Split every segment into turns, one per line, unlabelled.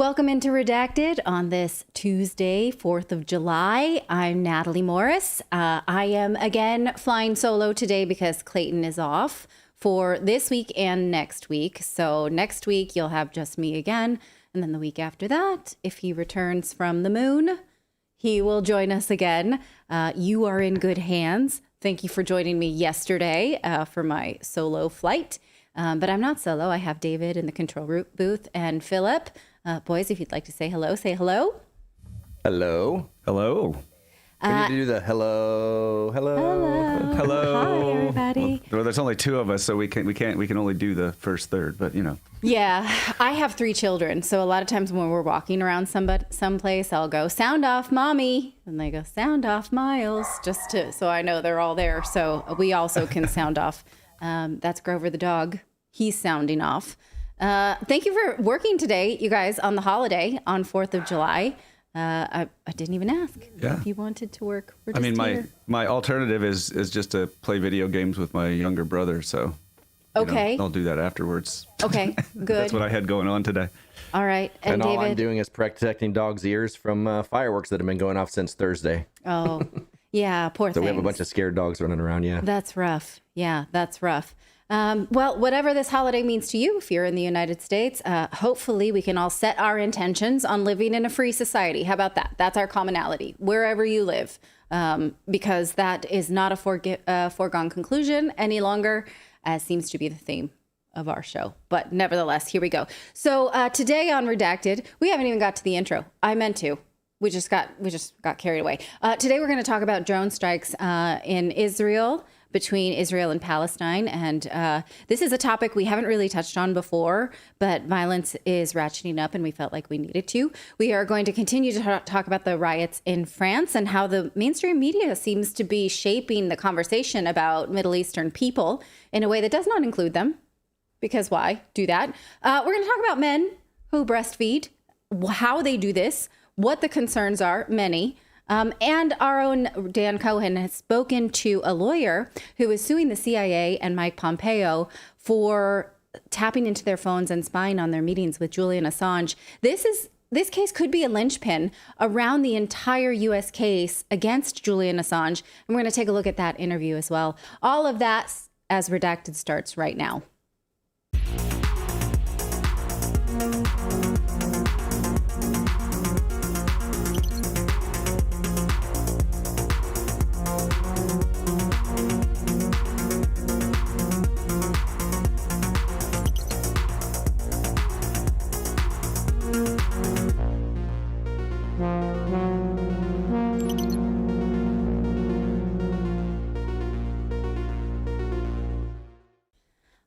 Welcome into Redacted on this Tuesday, 4th of July. I'm Natali Morris. I am again flying solo today because Clayton is off for this week and next week. So next week you'll have just me again. And then the week after that, if he returns from the moon, he will join us again. You are in good hands. Thank you for joining me yesterday for my solo flight. But I'm not solo. I have David in the control booth and Philip. Boys, if you'd like to say hello, say hello.
Hello.
Hello.
We need to do the hello.
Hi, everybody.
Well, there's only two of us, so we can only do the first third, but you know.
Yeah, I have 3 children, so a lot of times when we're walking around someplace, I'll go, sound off, mommy, and they go, sound off, Miles, so I know they're all there. So we also can sound off. That's Grover the dog. He's sounding off. Thank you for working today, you guys, on the holiday on 4th of July. I didn't even ask if you wanted to work. We're just
my alternative is just to play video games with my younger brother. So
okay,
I'll do that afterwards.
Okay, good.
That's what I had going on today.
All right,
and
David?
all I'm doing is protecting dogs' ears from fireworks that have been going off since Thursday.
Oh, yeah, poor
So
things.
we have a bunch of scared dogs running around. Yeah,
that's rough. Yeah, that's rough. Well, whatever this holiday means to you, if you're in the United States, hopefully we can all set our intentions on living in a free society. How about that? That's our commonality, wherever you live, because that is not a foregone conclusion any longer, as seems to be the theme of our show. But nevertheless, here we go. So today on Redacted, we haven't even got to the intro. I meant to. We just got carried away. Today we're going to talk about drone strikes in Israel, between Israel and Palestine. And this is a topic we haven't really touched on before, but violence is ratcheting up and we felt like we needed to. We are going to continue to talk about the riots in France and how the mainstream media seems to be shaping the conversation about Middle Eastern people in a way that does not include them. Because why do that? We're going to talk about men who breastfeed, how they do this, what the concerns are, many. And our own Dan Cohen has spoken to a lawyer who is suing the CIA and Mike Pompeo for tapping into their phones and spying on their meetings with Julian Assange. This case could be a linchpin around the entire U.S. case against Julian Assange. And we're going to take a look at that interview as well. All of that as Redacted starts right now.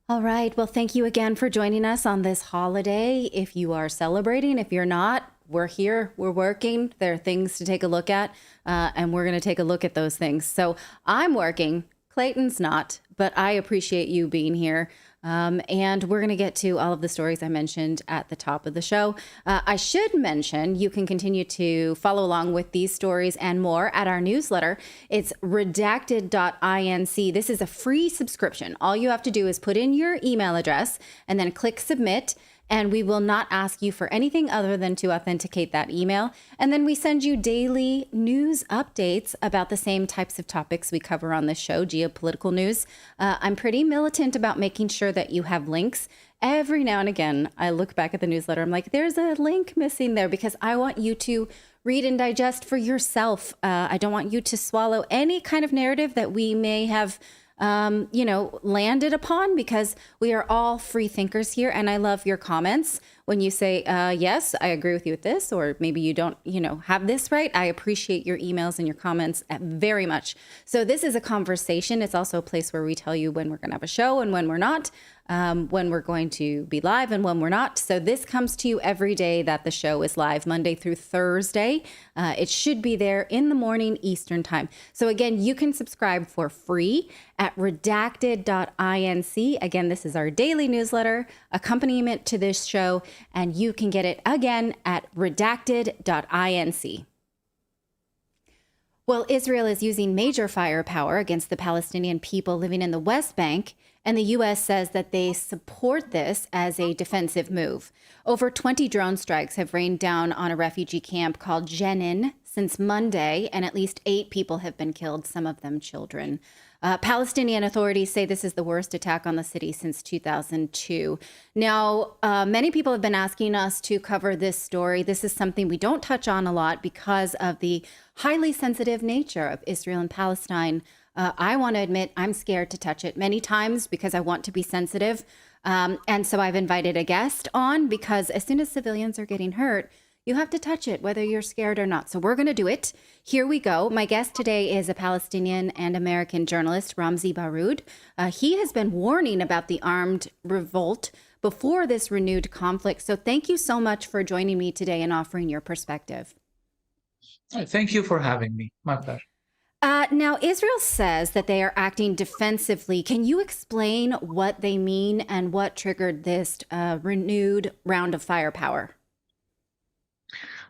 All right. Well, thank you again for joining us on this holiday. If you are celebrating, if you're not, we're here, we're working. There are things to take a look at, and we're going to take a look at those things. So I'm working. Clayton's not, but I appreciate you being here. And we're going to get to all of the stories I mentioned at the top of the show. I should mention you can continue to follow along with these stories and more at our newsletter. It's redacted.inc. This is a free subscription. All you have to do is put in your email address and then click submit. And we will not ask you for anything other than to authenticate that email. And then we send you daily news updates about the same types of topics we cover on this show, geopolitical news. I'm pretty militant about making sure that you have links. Every now and again, I look back at the newsletter. I'm like, there's a link missing there because I want you to read and digest for yourself. I don't want you to swallow any kind of narrative that we may have landed upon, because we are all free thinkers here. And I love your comments when you say, yes, I agree with you with this, or maybe you don't, have this right. I appreciate your emails and your comments very much. So this is a conversation. It's also a place where we tell you when we're going to have a show and when we're not, when we're going to be live and when we're not. So this comes to you every day that the show is live, Monday through Thursday. It should be there in the morning Eastern time. So again, you can subscribe for free at redacted.inc. Again, this is our daily newsletter, accompaniment to this show, and you can get it again at redacted.inc. Well, Israel is using major firepower against the Palestinian people living in the West Bank, and the U.S. says that they support this as a defensive move. Over 20 drone strikes have rained down on a refugee camp called Jenin since Monday, and at least 8 people have been killed, some of them children. Palestinian authorities say this is the worst attack on the city since 2002. Now, many people have been asking us to cover this story. This is something we don't touch on a lot because of the highly sensitive nature of Israel and Palestine. I want to admit I'm scared to touch it many times because I want to be sensitive. And so I've invited a guest on because as soon as civilians are getting hurt, you have to touch it, whether you're scared or not. So we're going to do it. Here we go. My guest today is a Palestinian and American journalist, Ramzi Baroud. He has been warning about the armed revolt before this renewed conflict. So thank you so much for joining me today and offering your perspective.
Thank you for having me. My pleasure.
Now, Israel says that they are acting defensively. Can you explain what they mean and what triggered this renewed round of firepower?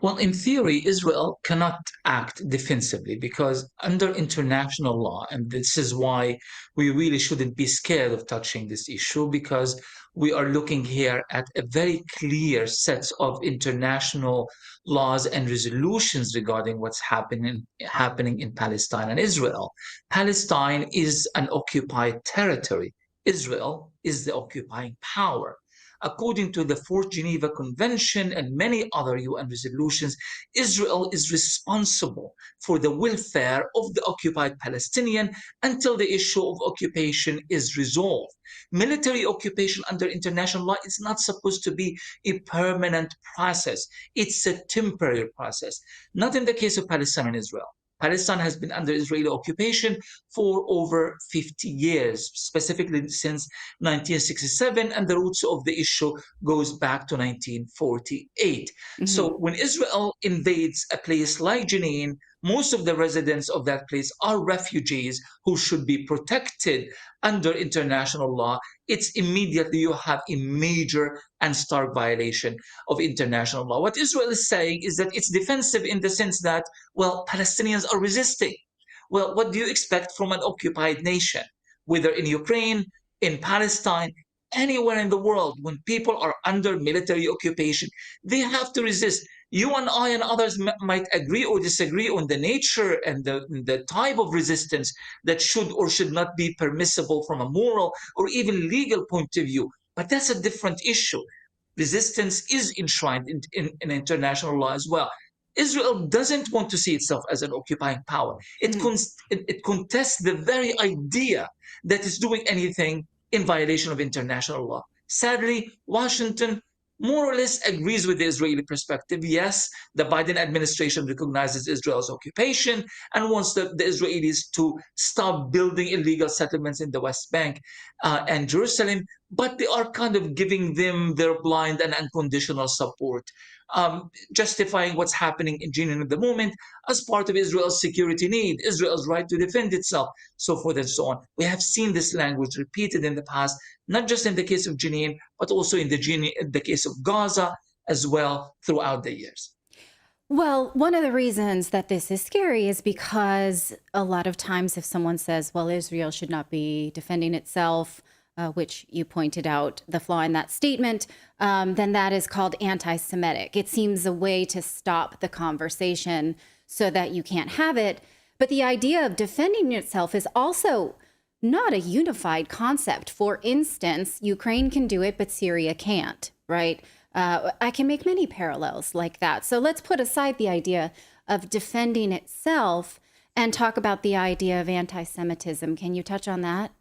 Well, in theory, Israel cannot act defensively because under international law, and this is why we really shouldn't be scared of touching this issue, because we are looking here at a very clear set of international laws and resolutions regarding what's happening in Palestine and Israel. Palestine is an occupied territory. Israel is the occupying power. According to the Fourth Geneva Convention and many other UN resolutions, Israel is responsible for the welfare of the occupied Palestinian until the issue of occupation is resolved. Military occupation under international law is not supposed to be a permanent process. It's a temporary process. Not in the case of Palestine and Israel. Palestine has been under Israeli occupation for over 50 years, specifically since 1967, and the roots of the issue goes back to 1948. So when Israel invades a place like Jenin, most of the residents of that place are refugees who should be protected under international law. It's immediately you have a major and stark violation of international law. What Israel is saying is that it's defensive in the sense that, well, Palestinians are resisting. Well, what do you expect from an occupied nation? Whether in Ukraine, in Palestine, anywhere in the world, when people are under military occupation, they have to resist. You and I and others might agree or disagree on the nature and the type of resistance that should or should not be permissible from a moral or even legal point of view. But that's a different issue. Resistance is enshrined in international law as well. Israel doesn't want to see itself as an occupying power. It contests the very idea that it's doing anything in violation of international law. Sadly, Washington more or less agrees with the Israeli perspective. Yes, the Biden administration recognizes Israel's occupation and wants the Israelis to stop building illegal settlements in the West Bank and Jerusalem, but they are kind of giving them their blind and unconditional support, justifying what's happening in Jenin at the moment as part of Israel's security need, Israel's right to defend itself, so forth and so on. We have seen this language repeated in the past, not just in the case of Jenin, but also in the case of Gaza as well throughout the years.
Well, one of the reasons that this is scary is because a lot of times if someone says, well, Israel should not be defending itself, which you pointed out the flaw in that statement, then that is called anti-Semitic. It seems a way to stop the conversation so that you can't have it. But the idea of defending itself is also not a unified concept. For instance, Ukraine can do it, but Syria can't, right? I can make many parallels like that. So let's put aside the idea of defending itself and talk about the idea of anti-Semitism. Can you touch on that?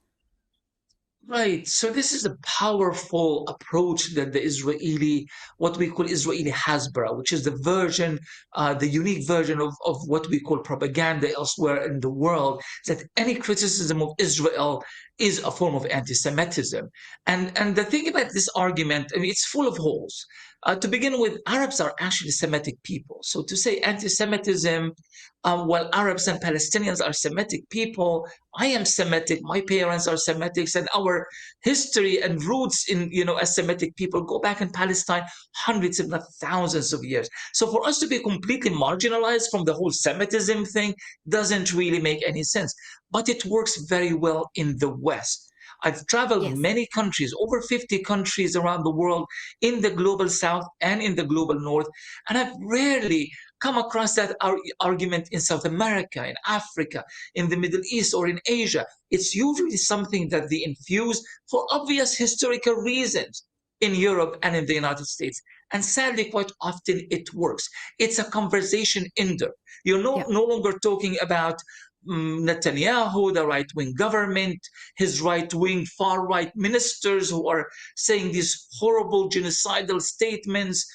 Right. So this is a powerful approach that the Israeli, what we call Israeli Hasbara, which is the version, the unique version of what we call propaganda elsewhere in the world, that any criticism of Israel is a form of anti-Semitism. And the thing about this argument, I mean, it's full of holes. To begin with, Arabs are actually Semitic people. So to say anti-Semitism, while Arabs and Palestinians are Semitic people, I am Semitic, my parents are Semitics, and our history and roots in, as Semitic people go back in Palestine hundreds, if not thousands of years. So for us to be completely marginalized from the whole Semitism thing doesn't really make any sense. But it works very well in the West. I've traveled
Yes.
many countries, over 50 countries around the world, in the global south and in the global north, and I've rarely come across that argument in South America, in Africa, in the Middle East, or in Asia. It's usually something that they infuse for obvious historical reasons in Europe and in the United States. And sadly, quite often it works. It's a conversation ender. You're
Yeah.
no longer talking about Netanyahu, the right wing government, his right wing, far right ministers who are saying these horrible genocidal statements,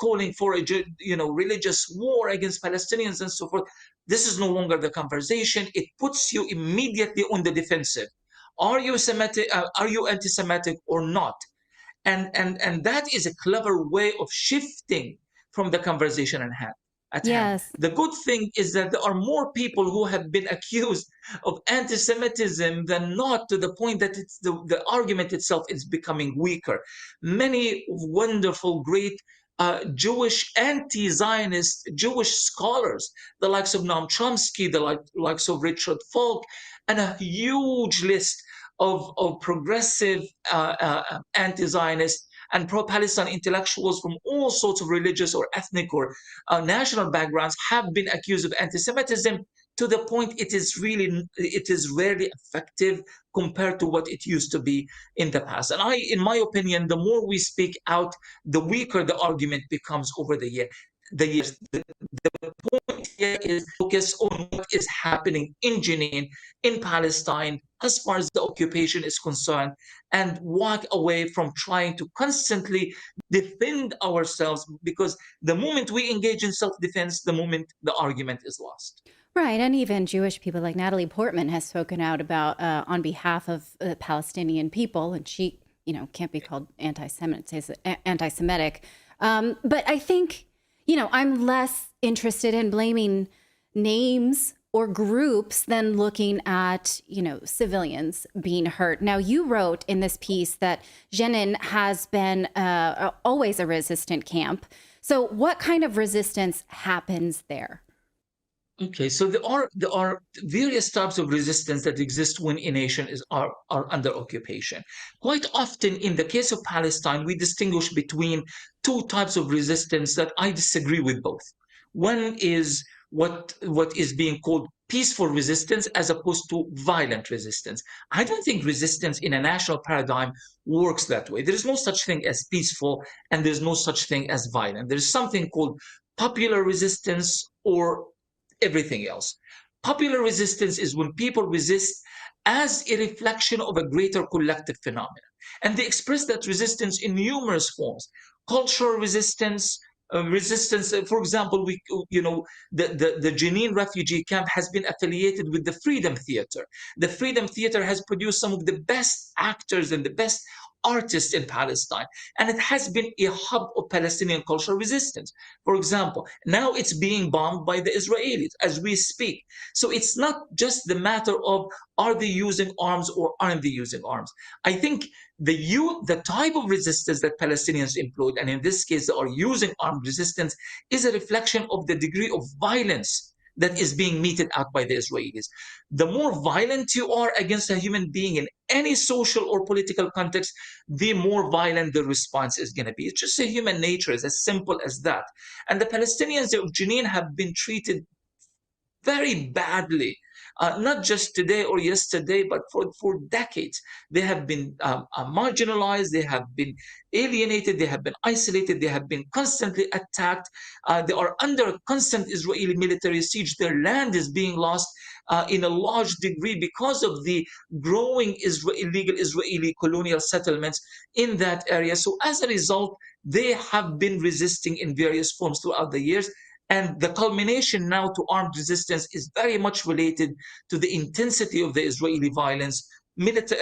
calling for a religious war against Palestinians and so forth. This is no longer the conversation. It puts you immediately on the defensive. Are you Semitic? Are you anti-Semitic or not? And that is a clever way of shifting from the conversation at hand.
Yes.
The good thing is that there are more people who have been accused of anti-Semitism than not, to the point that the argument itself is becoming weaker. Many wonderful, great Jewish anti-Zionist Jewish scholars, the likes of Noam Chomsky, the likes of Richard Falk, and a huge list of progressive anti-Zionist and pro-Palestine intellectuals from all sorts of religious or ethnic or national backgrounds have been accused of anti-Semitism, to the point it is rarely effective compared to what it used to be in the past. And in my opinion, the more we speak out, the weaker the argument becomes over the years. The point here is focus on what is happening in Jenin, in Palestine, as far as the occupation is concerned, and walk away from trying to constantly defend ourselves, because the moment we engage in self-defense, the moment the argument is lost.
Right. And even Jewish people like Natalie Portman has spoken out about on behalf of Palestinian people, and she, can't be called anti-Semitic. But I think, I'm less interested in blaming names or groups than looking at, civilians being hurt. Now, you wrote in this piece that Jenin has been always a resistant camp. So what kind of resistance happens there?
Okay, so there are various types of resistance that exist when a nation are under occupation. Quite often, in the case of Palestine, we distinguish between two types of resistance that I disagree with both. One is what is being called peaceful resistance as opposed to violent resistance. I don't think resistance in a national paradigm works that way. There is no such thing as peaceful, and there's no such thing as violent. There's something called popular resistance or everything else. Popular resistance is when people resist as a reflection of a greater collective phenomenon. And they express that resistance in numerous forms. Cultural resistance, for example, the Jenin refugee camp has been affiliated with the Freedom Theater. The Freedom Theater has produced some of the best actors and the best artists in Palestine, and it has been a hub of Palestinian cultural resistance. For example, now it's being bombed by the Israelis as we speak. So it's not just the matter of are they using arms or aren't they using arms. I think the type of resistance that Palestinians employed, and in this case they are using armed resistance, is a reflection of the degree of violence that is being meted out by the Israelis. The more violent you are against a human being in any social or political context, the more violent the response is going to be. It's just a human nature. It's as simple as that. And the Palestinians of Jenin have been treated very badly, not just today or yesterday, but for decades. They have been marginalized, they have been alienated, they have been isolated, they have been constantly attacked. They are under constant Israeli military siege. Their land is being lost in a large degree because of the growing illegal Israeli colonial settlements in that area. So as a result, they have been resisting in various forms throughout the years. And the culmination now to armed resistance is very much related to the intensity of the Israeli violence, military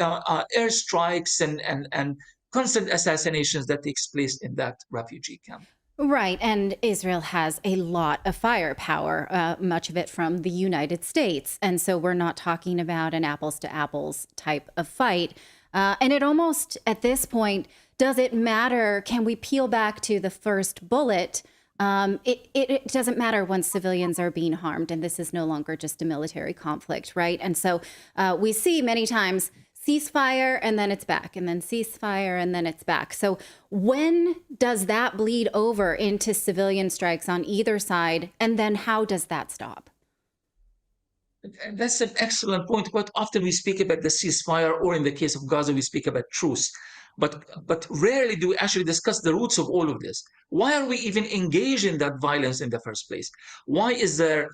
airstrikes and constant assassinations that takes place in that refugee camp.
Right. And Israel has a lot of firepower, much of it from the United States. And so we're not talking about an apples to apples type of fight. And it almost, at this point, does it matter? Can we peel back to the first bullet? It doesn't matter when civilians are being harmed, and this is no longer just a military conflict, right? And so we see many times ceasefire and then it's back, and then ceasefire and then it's back. So when does that bleed over into civilian strikes on either side, and then how does that stop?
That's an excellent point. Quite often we speak about the ceasefire, or in the case of Gaza, we speak about truce. But rarely do we actually discuss the roots of all of this. Why are we even engaged in that violence in the first place? Why is there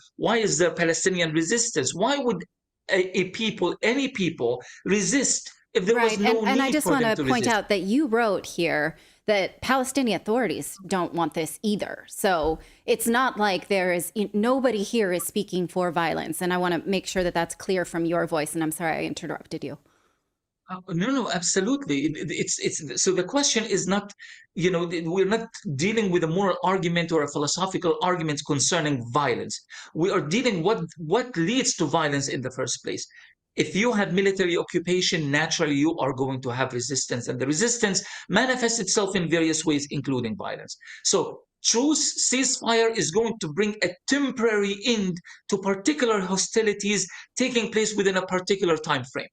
Palestinian resistance? Why would any people resist if there was no
and I
need
just
for
want
them
to
to
point
resist?
out that you wrote here that Palestinian authorities don't want this either. So it's not like nobody here is speaking for violence. And I want to make sure that that's clear from your voice. And I'm sorry I interrupted you.
No, absolutely. It's so the question is not, we're not dealing with a moral argument or a philosophical argument concerning violence. We are dealing what leads to violence in the first place. If you have military occupation, naturally you are going to have resistance, and the resistance manifests itself in various ways, including violence. So truce, ceasefire is going to bring a temporary end to particular hostilities taking place within a particular time frame,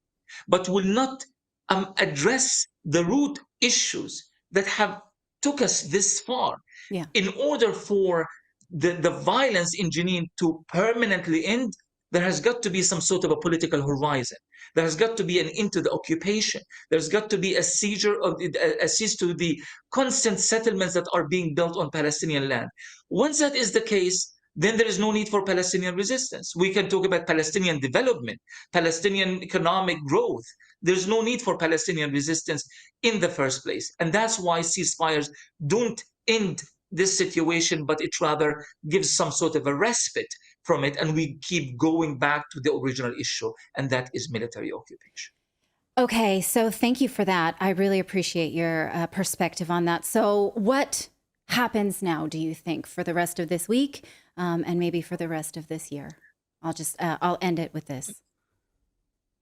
but will not address the root issues that have took us this far.
Yeah.
In order for the violence in Jenin to permanently end, there has got to be some sort of a political horizon. There has got to be an end to the occupation. There's got to be a cease to the constant settlements that are being built on Palestinian land. Once that is the case, then there is no need for Palestinian resistance. We can talk about Palestinian development, Palestinian economic growth. There's no need for Palestinian resistance in the first place. And that's why ceasefires don't end this situation, but it rather gives some sort of a respite from it. And we keep going back to the original issue, and that is military occupation.
Okay, so thank you for that. I really appreciate your perspective on that. So what happens now, do you think, for the rest of this week and maybe for the rest of this year? I'll end it with this.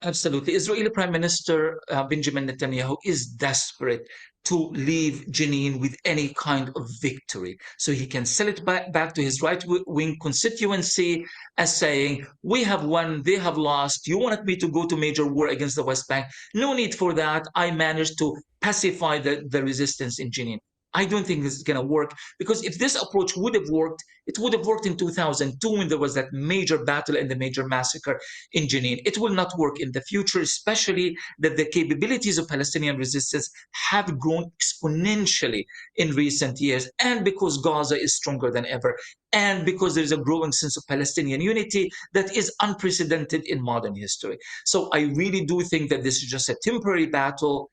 Absolutely. Israeli Prime Minister Benjamin Netanyahu is desperate to leave Jenin with any kind of victory, so he can sell it back to his right-wing constituency as saying, we have won, they have lost, you wanted me to go to major war against the West Bank. No need for that. I managed to pacify the resistance in Jenin. I don't think this is going to work, because if this approach would have worked, it would have worked in 2002 when there was that major battle and the major massacre in Jenin. It will not work in the future, especially that the capabilities of Palestinian resistance have grown exponentially in recent years, and because Gaza is stronger than ever, and because there's a growing sense of Palestinian unity that is unprecedented in modern history. So I really do think that this is just a temporary battle.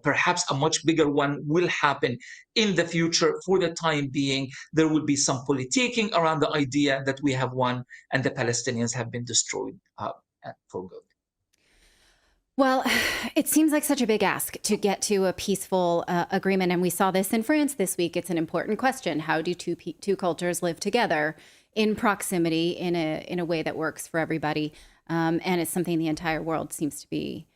Perhaps a much bigger one will happen in the future. For the time being, there will be some politicking around the idea that we have won and the Palestinians have been destroyed for good.
Well, it seems like such a big ask to get to a peaceful agreement. And we saw this in France this week. It's an important question. How do two cultures live together in proximity in a way that works for everybody? And it's something the entire world seems to be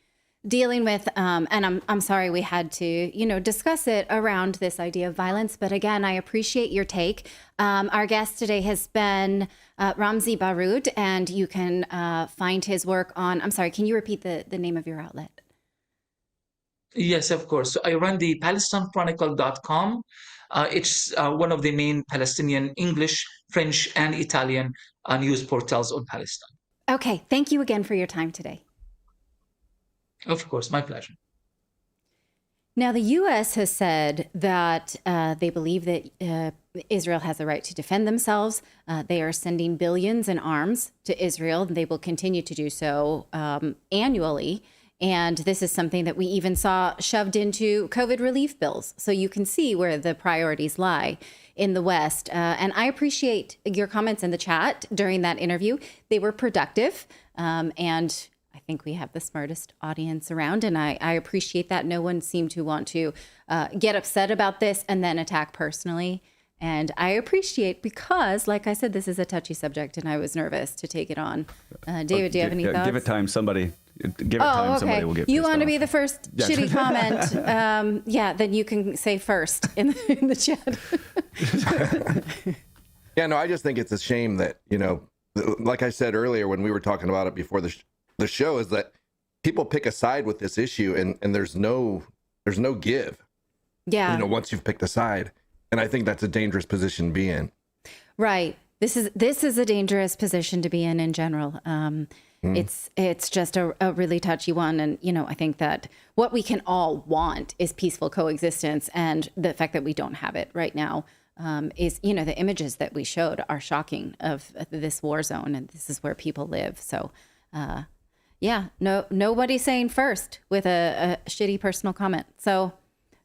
dealing with. And I'm sorry we had to, discuss it around this idea of violence. But again, I appreciate your take. Our guest today has been Ramzy Baroud, and you can find his work on, I'm sorry, can you repeat the name of your outlet?
Yes, of course. So I run the PalestineChronicle.com. It's one of the main Palestinian English, French, and Italian news portals on Palestine.
Okay. Thank you again for your time today.
Of course, my pleasure.
Now, the U.S. has said that they believe that Israel has the right to defend themselves. They are sending billions in arms to Israel. They will continue to do so annually. And this is something that we even saw shoved into COVID relief bills. So you can see where the priorities lie in the West. And I appreciate your comments in the chat during that interview. They were productive. And I think we have the smartest audience around, and I appreciate that. No one seemed to want to get upset about this and then attack personally. And I appreciate, because, like I said, this is a touchy subject, and I was nervous to take it on. David, do you have any thoughts?
Give it time. Somebody somebody will get
You
pissed
want to
off.
be the first shitty comment? Then you can say first in the chat.
Yeah, no, I just think it's a shame that, like I said earlier when we were talking about it before the show, is that people pick a side with this issue, and there's no give.
Yeah.
Once you've picked a side. And I think that's a dangerous position to be in.
Right. This is a dangerous position to be in general. It's just a really touchy one. And, I think that what we can all want is peaceful coexistence. And the fact that we don't have it right now is, the images that we showed are shocking of this war zone. And this is where people live. So, nobody's saying first with a shitty personal comment. So,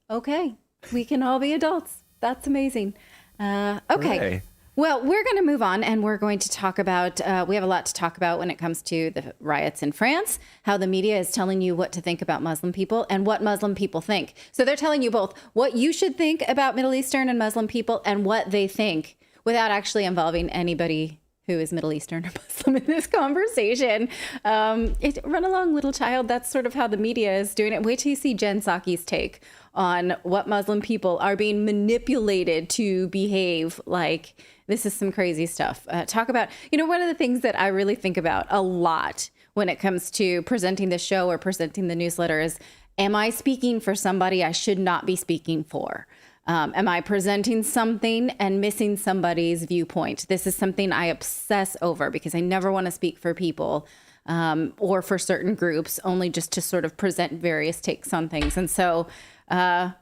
okay, we can all be adults. That's amazing. Okay.
Hooray.
Well, we're going to move on, and we're going to talk about, we have a lot to talk about when it comes to the riots in France, how the media is telling you what to think about Muslim people and what Muslim people think. So they're telling you both what you should think about Middle Eastern and Muslim people and what they think, without actually involving anybody who is Middle Eastern or Muslim in this conversation. Run along, little child. That's sort of how the media is doing it. Wait till you see Jen Psaki's take on what Muslim people are being manipulated to behave like. This is some crazy stuff. Talk about, one of the things that I really think about a lot when it comes to presenting the show or presenting the newsletter is, am I speaking for somebody I should not be speaking for? Am I presenting something and missing somebody's viewpoint? This is something I obsess over because I never want to speak for people or for certain groups, only just to sort of present various takes on things. And so I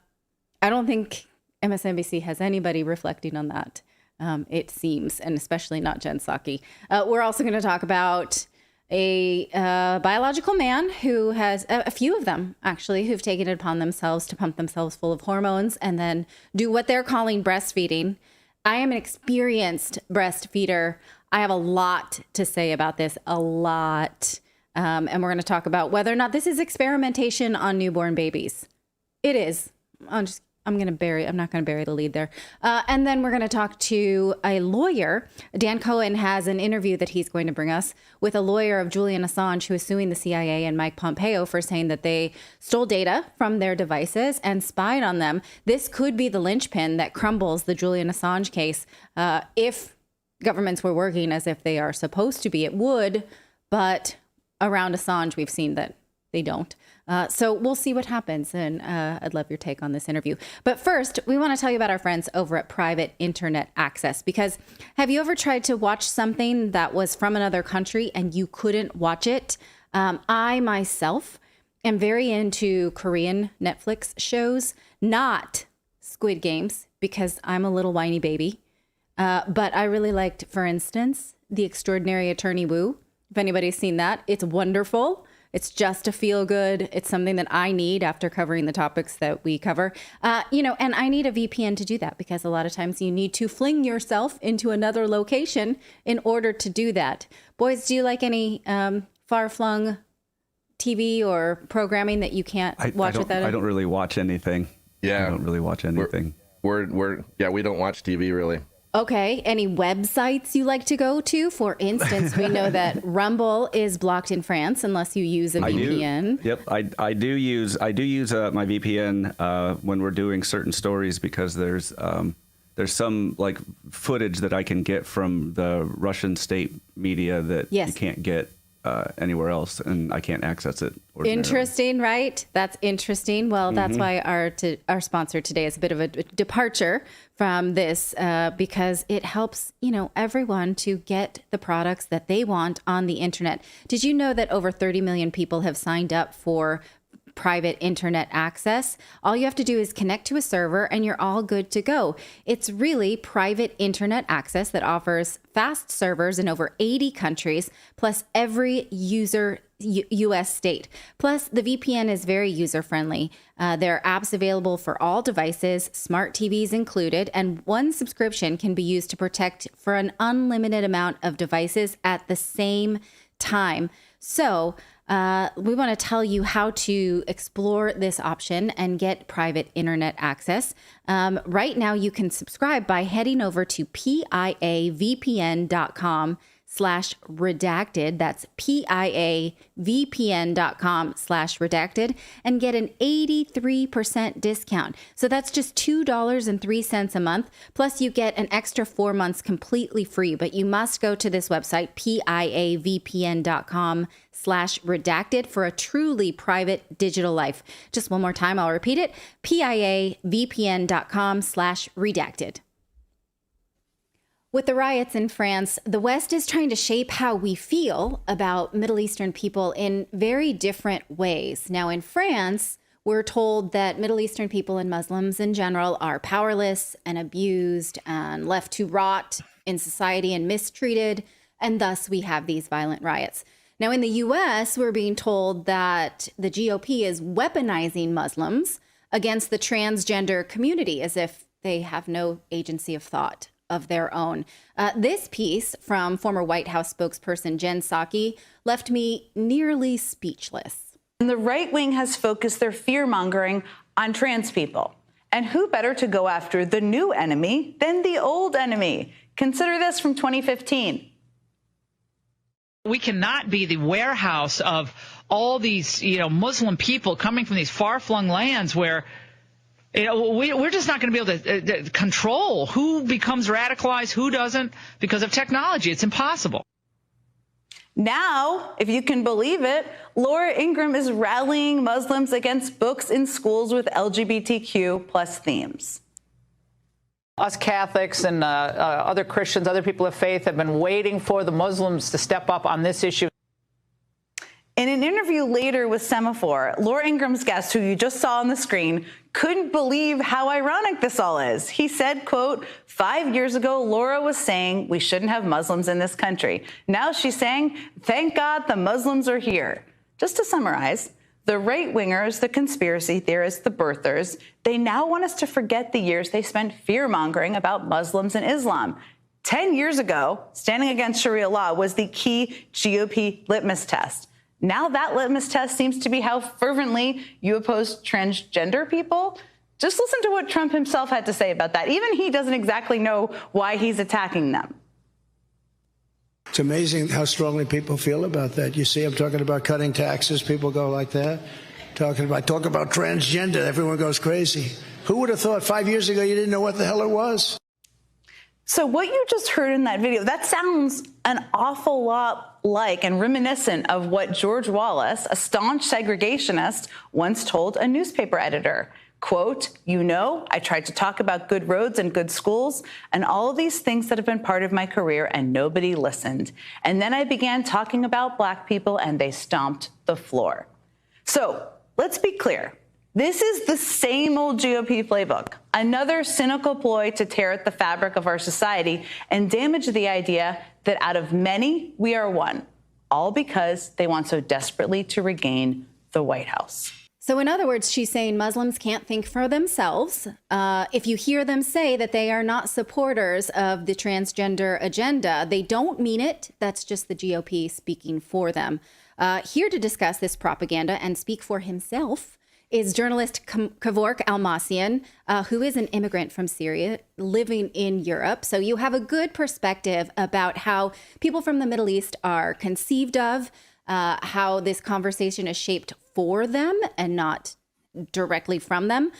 don't think MSNBC has anybody reflecting on that, it seems, and especially not Jen Psaki. We're also going to talk about a biological man who has, a few of them actually, who've taken it upon themselves to pump themselves full of hormones and then do what they're calling breastfeeding. I am an experienced breastfeeder. I have a lot to say about this, a lot. And we're going to talk about whether or not this is experimentation on newborn babies. It is. I'm not going to bury the lead there. And then we're going to talk to a lawyer. Dan Cohen has an interview that he's going to bring us with a lawyer of Julian Assange, who is suing the CIA and Mike Pompeo for saying that they stole data from their devices and spied on them. This could be the linchpin that crumbles the Julian Assange case. If governments were working as if they are supposed to be, it would. But around Assange, we've seen that they don't. So we'll see what happens, and I'd love your take on this interview. But first, we want to tell you about our friends over at Private Internet Access, because have you ever tried to watch something that was from another country and you couldn't watch it? I myself am very into Korean Netflix shows, not Squid Games, because I'm a little whiny baby. But I really liked, for instance, The Extraordinary Attorney Woo. If anybody's seen that, it's wonderful. It's just a feel good. It's something that I need after covering the topics that we cover. And I need a VPN to do that, because a lot of times you need to fling yourself into another location in order to do that. Boys, do you like any far-flung TV or programming that you can't watch without?
I don't really watch anything.
Yeah.
I don't really watch anything.
We don't watch TV really.
Okay. Any websites you like to go to? For instance, we know that Rumble is blocked in France unless you use a VPN.
Yep. I do use my VPN when we're doing certain stories, because there's some like footage that I can get from the Russian state media that you can't get anywhere else, and I can't access it ordinarily. Interesting,
right? That's interesting. Well, that's why our sponsor today is a bit of a departure from this, because it helps, everyone to get the products that they want on the internet. Did you know that over 30 million people have signed up for Private Internet Access? All you have to do is connect to a server and you're all good to go. It's really Private Internet Access that offers fast servers in over 80 countries, plus every U.S. state. Plus, the VPN is very user-friendly. There are apps available for all devices, smart TVs included, and one subscription can be used to protect for an unlimited amount of devices at the same time. So we want to tell you how to explore this option and get private internet access. Right now, you can subscribe by heading over to piavpn.com/redacted. That's piavpn.com/redacted and get an 83% discount. So that's just $2.03 a month. Plus you get an extra 4 months completely free, but you must go to this website, piavpn.com/redacted for a truly private digital life. Just one more time, I'll repeat it, piavpn.com/redacted. With the riots in France, the West is trying to shape how we feel about Middle Eastern people in very different ways. Now, in France, we're told that Middle Eastern people and Muslims in general are powerless and abused and left to rot in society and mistreated, and thus we have these violent riots. Now, in the U.S., we're being told that the GOP is weaponizing Muslims against the transgender community as if they have no agency of thought of their own. This piece from former White House spokesperson Jen Psaki left me nearly speechless.
And the right wing has focused their fear-mongering on trans people. And who better to go after the new enemy than the old enemy? Consider this from 2015.
We cannot be the warehouse of all these, Muslim people coming from these far-flung lands where we're just not going to be able to control who becomes radicalized, who doesn't, because of technology. It's impossible.
Now, if you can believe it, Laura Ingraham is rallying Muslims against books in schools with LGBTQ plus themes.
Us Catholics and other Christians, other people of faith have been waiting for the Muslims to step up on this issue.
In an interview later with Semaphore, Laura Ingraham's guest, who you just saw on the screen, couldn't believe how ironic this all is. He said, quote, 5 years ago, Laura was saying we shouldn't have Muslims in this country. Now she's saying, thank God the Muslims are here. Just to summarize, the right-wingers, the conspiracy theorists, the birthers, they now want us to forget the years they spent fear-mongering about Muslims and Islam. 10 years ago, standing against Sharia law was the key GOP litmus test. Now that litmus test seems to be how fervently you oppose transgender people. Just listen to what Trump himself had to say about that. Even he doesn't exactly know why he's attacking them.
It's amazing how strongly people feel about that. You see, I'm talking about cutting taxes. People go like that. Talk about transgender. Everyone goes crazy. Who would have thought 5 years ago you didn't know what the hell it was?
So what you just heard in that video, that sounds an awful lot like and reminiscent of what George Wallace, a staunch segregationist, once told a newspaper editor. Quote, I tried to talk about good roads and good schools and all of these things that have been part of my career and nobody listened. And then I began talking about Black people and they stomped the floor. So let's be clear. This is the same old GOP playbook, another cynical ploy to tear at the fabric of our society and damage the idea that out of many, we are one, all because they want so desperately to regain the White House.
So in other words, she's saying Muslims can't think for themselves. If you hear them say that they are not supporters of the transgender agenda, they don't mean it. That's just the GOP speaking for them. Here to discuss this propaganda and speak for himself is journalist Kevork Almasian, who is an immigrant from Syria living in Europe. So you have a good perspective about how people from the Middle East are conceived of, how this conversation is shaped for them and not directly from them.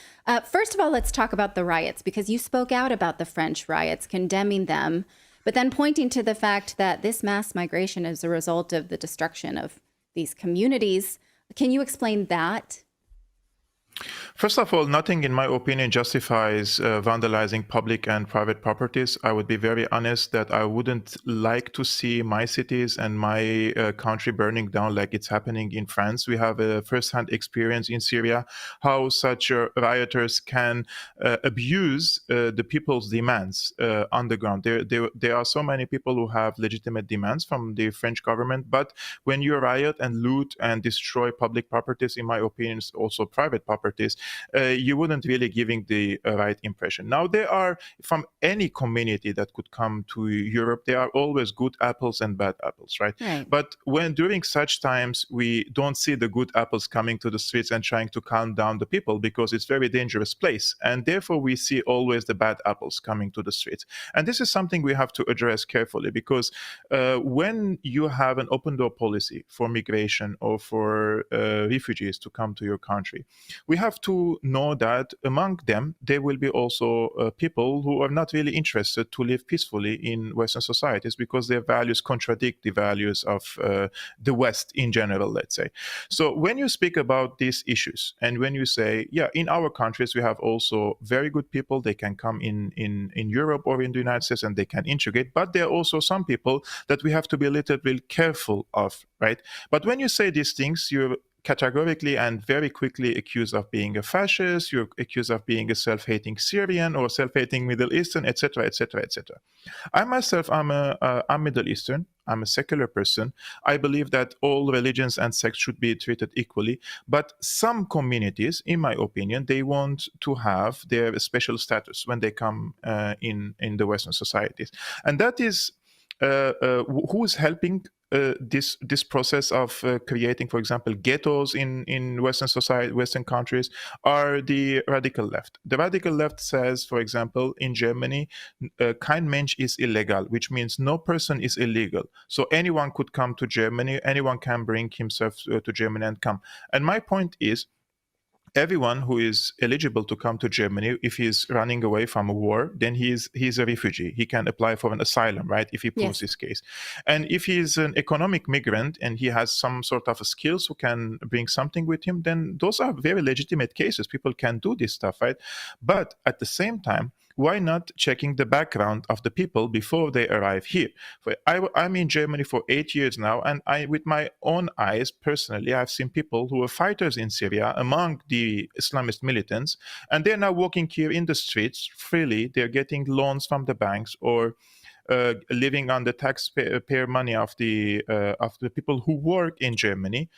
First of all, let's talk about the riots, because you spoke out about the French riots, condemning them, but then pointing to the fact that this mass migration is a result of the destruction of these communities. Can you explain that?
First of all, nothing, in my opinion, justifies vandalizing public and private properties. I would be very honest that I wouldn't like to see my cities and my country burning down like it's happening in France. We have a first-hand experience in Syria, how such rioters can abuse the people's demands on the ground. There are so many people who have legitimate demands from the French government, but when you riot and loot and destroy public properties, in my opinion, also private properties, properties, you wouldn't really giving the right impression. Now, there are, from any community that could come to Europe, there are always good apples and bad apples, right? But when during such times, we don't see the good apples coming to the streets and trying to calm down the people, because it's a very dangerous place. And therefore, we see always the bad apples coming to the streets. And this is something we have to address carefully, because when you have an open door policy for migration or for refugees to come to your country, we have to know that among them, there will be also people who are not really interested to live peacefully in Western societies, because their values contradict the values of the West in general, let's say. So when you speak about these issues, and when you say, yeah, in our countries, we have also very good people, they can come in Europe or in the United States and they can integrate, but there are also some people that we have to be a little bit careful of, right? But when you say these things, you're categorically and very quickly accused of being a fascist, you're accused of being a self-hating Syrian or self-hating Middle Eastern, etc., etc., etc. I myself, I'm Middle Eastern. I'm a secular person. I believe that all religions and sects should be treated equally. But some communities, in my opinion, they want to have their special status when they come in the Western societies. And that is who is helping this process of creating, for example, ghettos in Western society, Western countries, are the radical left. The radical left says, for example, in Germany, kein Mensch is illegal, which means no person is illegal. So anyone could come to Germany, anyone can bring himself to Germany and come. And my point is, everyone who is eligible to come to Germany, if he's running away from a war, then he's a refugee. He can apply for an asylum, right, if he proves his case. And if he's an economic migrant and he has some sort of skills who can bring something with him, then those are very legitimate cases. People can do this stuff, right? But at the same time, why not checking the background of the people before they arrive here? I'm in Germany for 8 years now, and with my own eyes, personally, I've seen people who were fighters in Syria among the Islamist militants, and they're now walking here in the streets freely. They're getting loans from the banks or living on the taxpayer money of the people who work in Germany,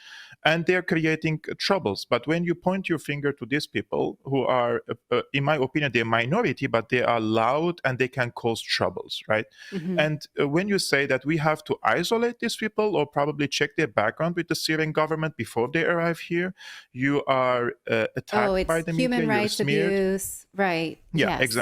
and they're creating troubles. But when you point your finger to these people who are, in my opinion, they're minority, but they are loud and they can cause troubles, right? Mm-hmm. And when you say that we have to isolate these people or probably check their background with the Syrian government before they arrive here, you are attacked by the media.
Human rights abuse, right?
Yeah, yes.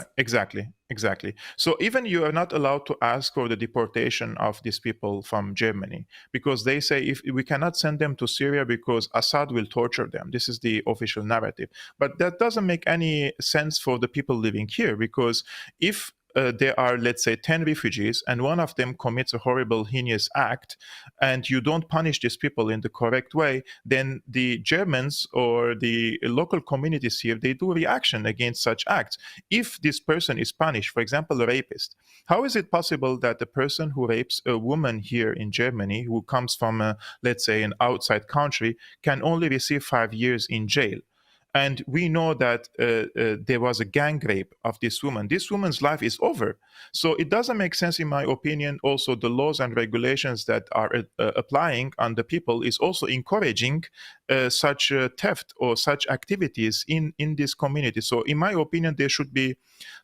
Exactly. So even you are not allowed to ask for the deportation of these people from Germany, because they say if we cannot send them to Syria because Assad will torture them. This is the official narrative. But that doesn't make any sense for the people living here, because if there are, let's say, 10 refugees and one of them commits a horrible, heinous act, and you don't punish these people in the correct way, then the Germans or the local communities here, they do reaction against such acts. If this person is punished, for example, a rapist, how is it possible that a person who rapes a woman here in Germany, who comes from, let's say, an outside country, can only receive 5 years in jail? And we know that there was a gang rape of this woman. This woman's life is over. So it doesn't make sense, in my opinion. Also, the laws and regulations that are applying on the people is also encouraging such theft or such activities in this community. So in my opinion, there should be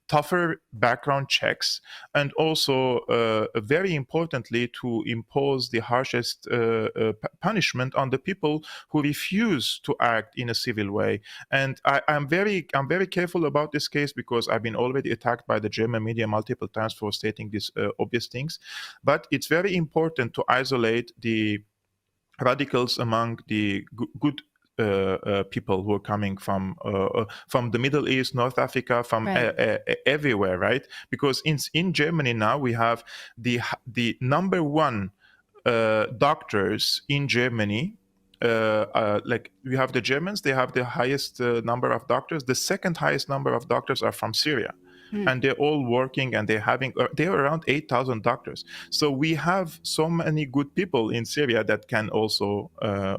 tougher background checks, and also very importantly, to impose the harshest punishment on the people who refuse to act in a civil way. And I'm very careful about this case, because I've been already attacked by the German media multiple times for stating these obvious things. But it's very important to isolate the radicals among the good people who are coming from the Middle East, North Africa, from everywhere, right? Because in Germany now we have the number one doctors in Germany. Like we have the Germans, they have the highest number of doctors. The second highest number of doctors are from Syria. And they're all working, and they're around 8,000 doctors. So we have so many good people in Syria that can also,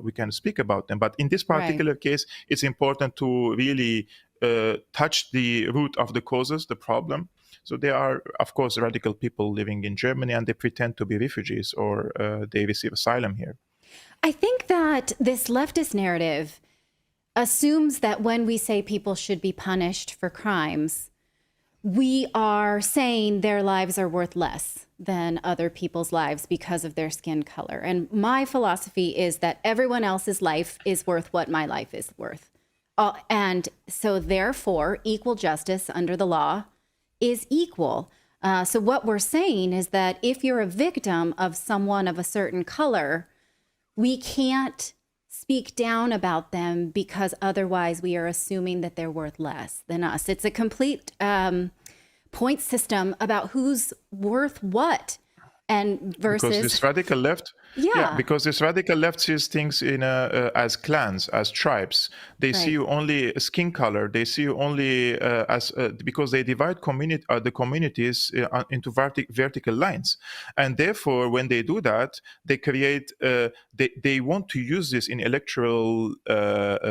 we can speak about them. But in this particular case, it's important to really touch the root of the causes, the problem. So there are, of course, radical people living in Germany, and they pretend to be refugees, or they receive asylum here.
I think that this leftist narrative assumes that when we say people should be punished for crimes, we are saying their lives are worth less than other people's lives because of their skin color. And my philosophy is that everyone else's life is worth what my life is worth. And so therefore, equal justice under the law is equal. So what we're saying is that if you're a victim of someone of a certain color, we can't speak down about them because otherwise we are assuming that they're worth less than us. It's a complete point system about who's worth what, and versus
because this radical left.
Yeah.
Because this radical left sees things in as clans, as tribes. They see you only skin color. They see you only as because they divide the communities into vertical lines, and therefore, when they do that, they create. They want to use this in electoral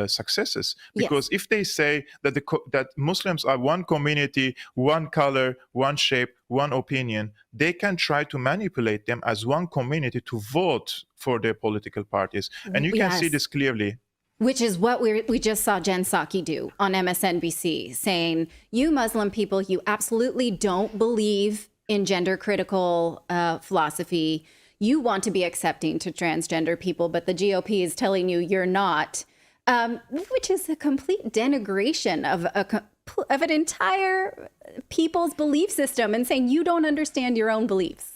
successes. Because if they say that that Muslims are one community, one color, one shape, one opinion, they can try to manipulate them as one community to vote for their political parties. And you can see this clearly.
Which is what we just saw Jen Psaki do on MSNBC, saying, you Muslim people, you absolutely don't believe in gender critical philosophy. You want to be accepting to transgender people, but the GOP is telling you you're not, which is a complete denigration of an entire people's belief system and saying you don't understand your own beliefs.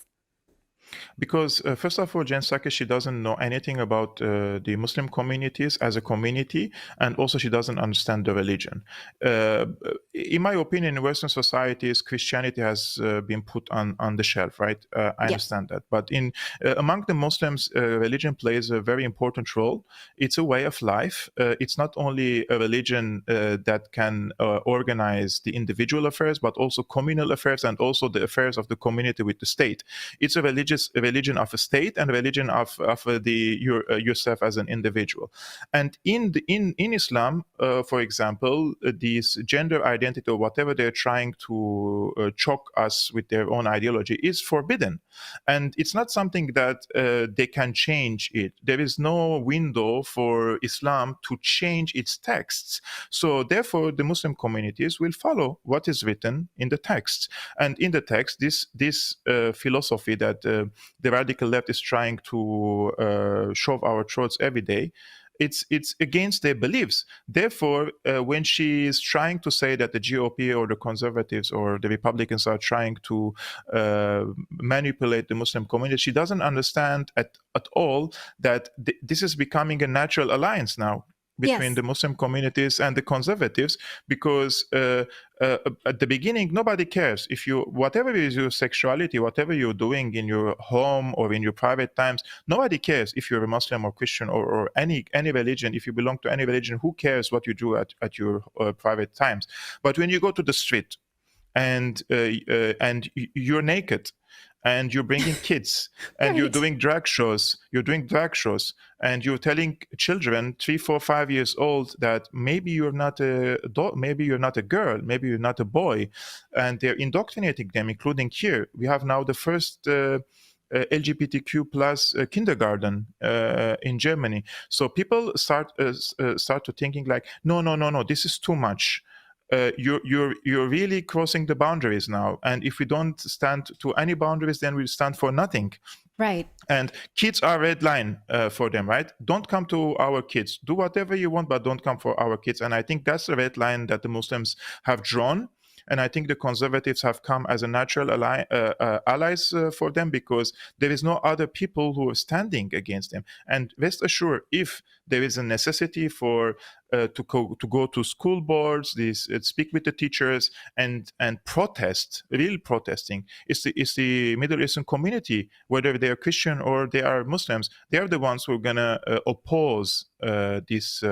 Because first of all, Jen Psaki, she doesn't know anything about the Muslim communities as a community, and also she doesn't understand the religion. In my opinion, in Western societies, Christianity has been put on the shelf, right? I understand that. But among the Muslims, religion plays a very important role. It's a way of life. It's not only a religion that can organize the individual affairs, but also communal affairs and also the affairs of the community with the state. It's a religion of a state and a religion of yourself as an individual. And in Islam, for example, this gender identity or whatever they're trying to choke us with their own ideology is forbidden. And it's not something that they can change it. There is no window for Islam to change its texts. So therefore, the Muslim communities will follow what is written in the text. And in the text, this philosophy that the radical left is trying to shove our throats every day, it's against their beliefs. Therefore, when she is trying to say that the GOP or the conservatives or the Republicans are trying to manipulate the Muslim community, she doesn't understand at all that this is becoming a natural alliance now between the Muslim communities and the conservatives, because at the beginning, nobody cares if whatever is your sexuality, whatever you're doing in your home or in your private times, nobody cares if you're a Muslim or Christian or any religion. If you belong to any religion, who cares what you do at your private times? But when you go to the street and you're naked, and you're bringing kids, and you're doing drag shows, and you're telling children 3, 4, 5 years old that maybe you're not a maybe you're not a girl, maybe you're not a boy, and they're indoctrinating them, including here. We have now the first LGBTQ plus kindergarten in Germany. So people start to thinking like, no, this is too much. You're really crossing the boundaries now, and if we don't stand to any boundaries, then we stand for nothing.
Right.
And kids are red line for them, right? Don't come to our kids. Do whatever you want, but don't come for our kids. And I think that's the red line that the Muslims have drawn. And I think the conservatives have come as a natural allies for them, because there is no other people who are standing against them. And rest assured, if there is a necessity for to go to school boards, speak with the teachers and protest, real protesting, is the Middle Eastern community, whether they are Christian or they are Muslims. They are the ones who are gonna oppose this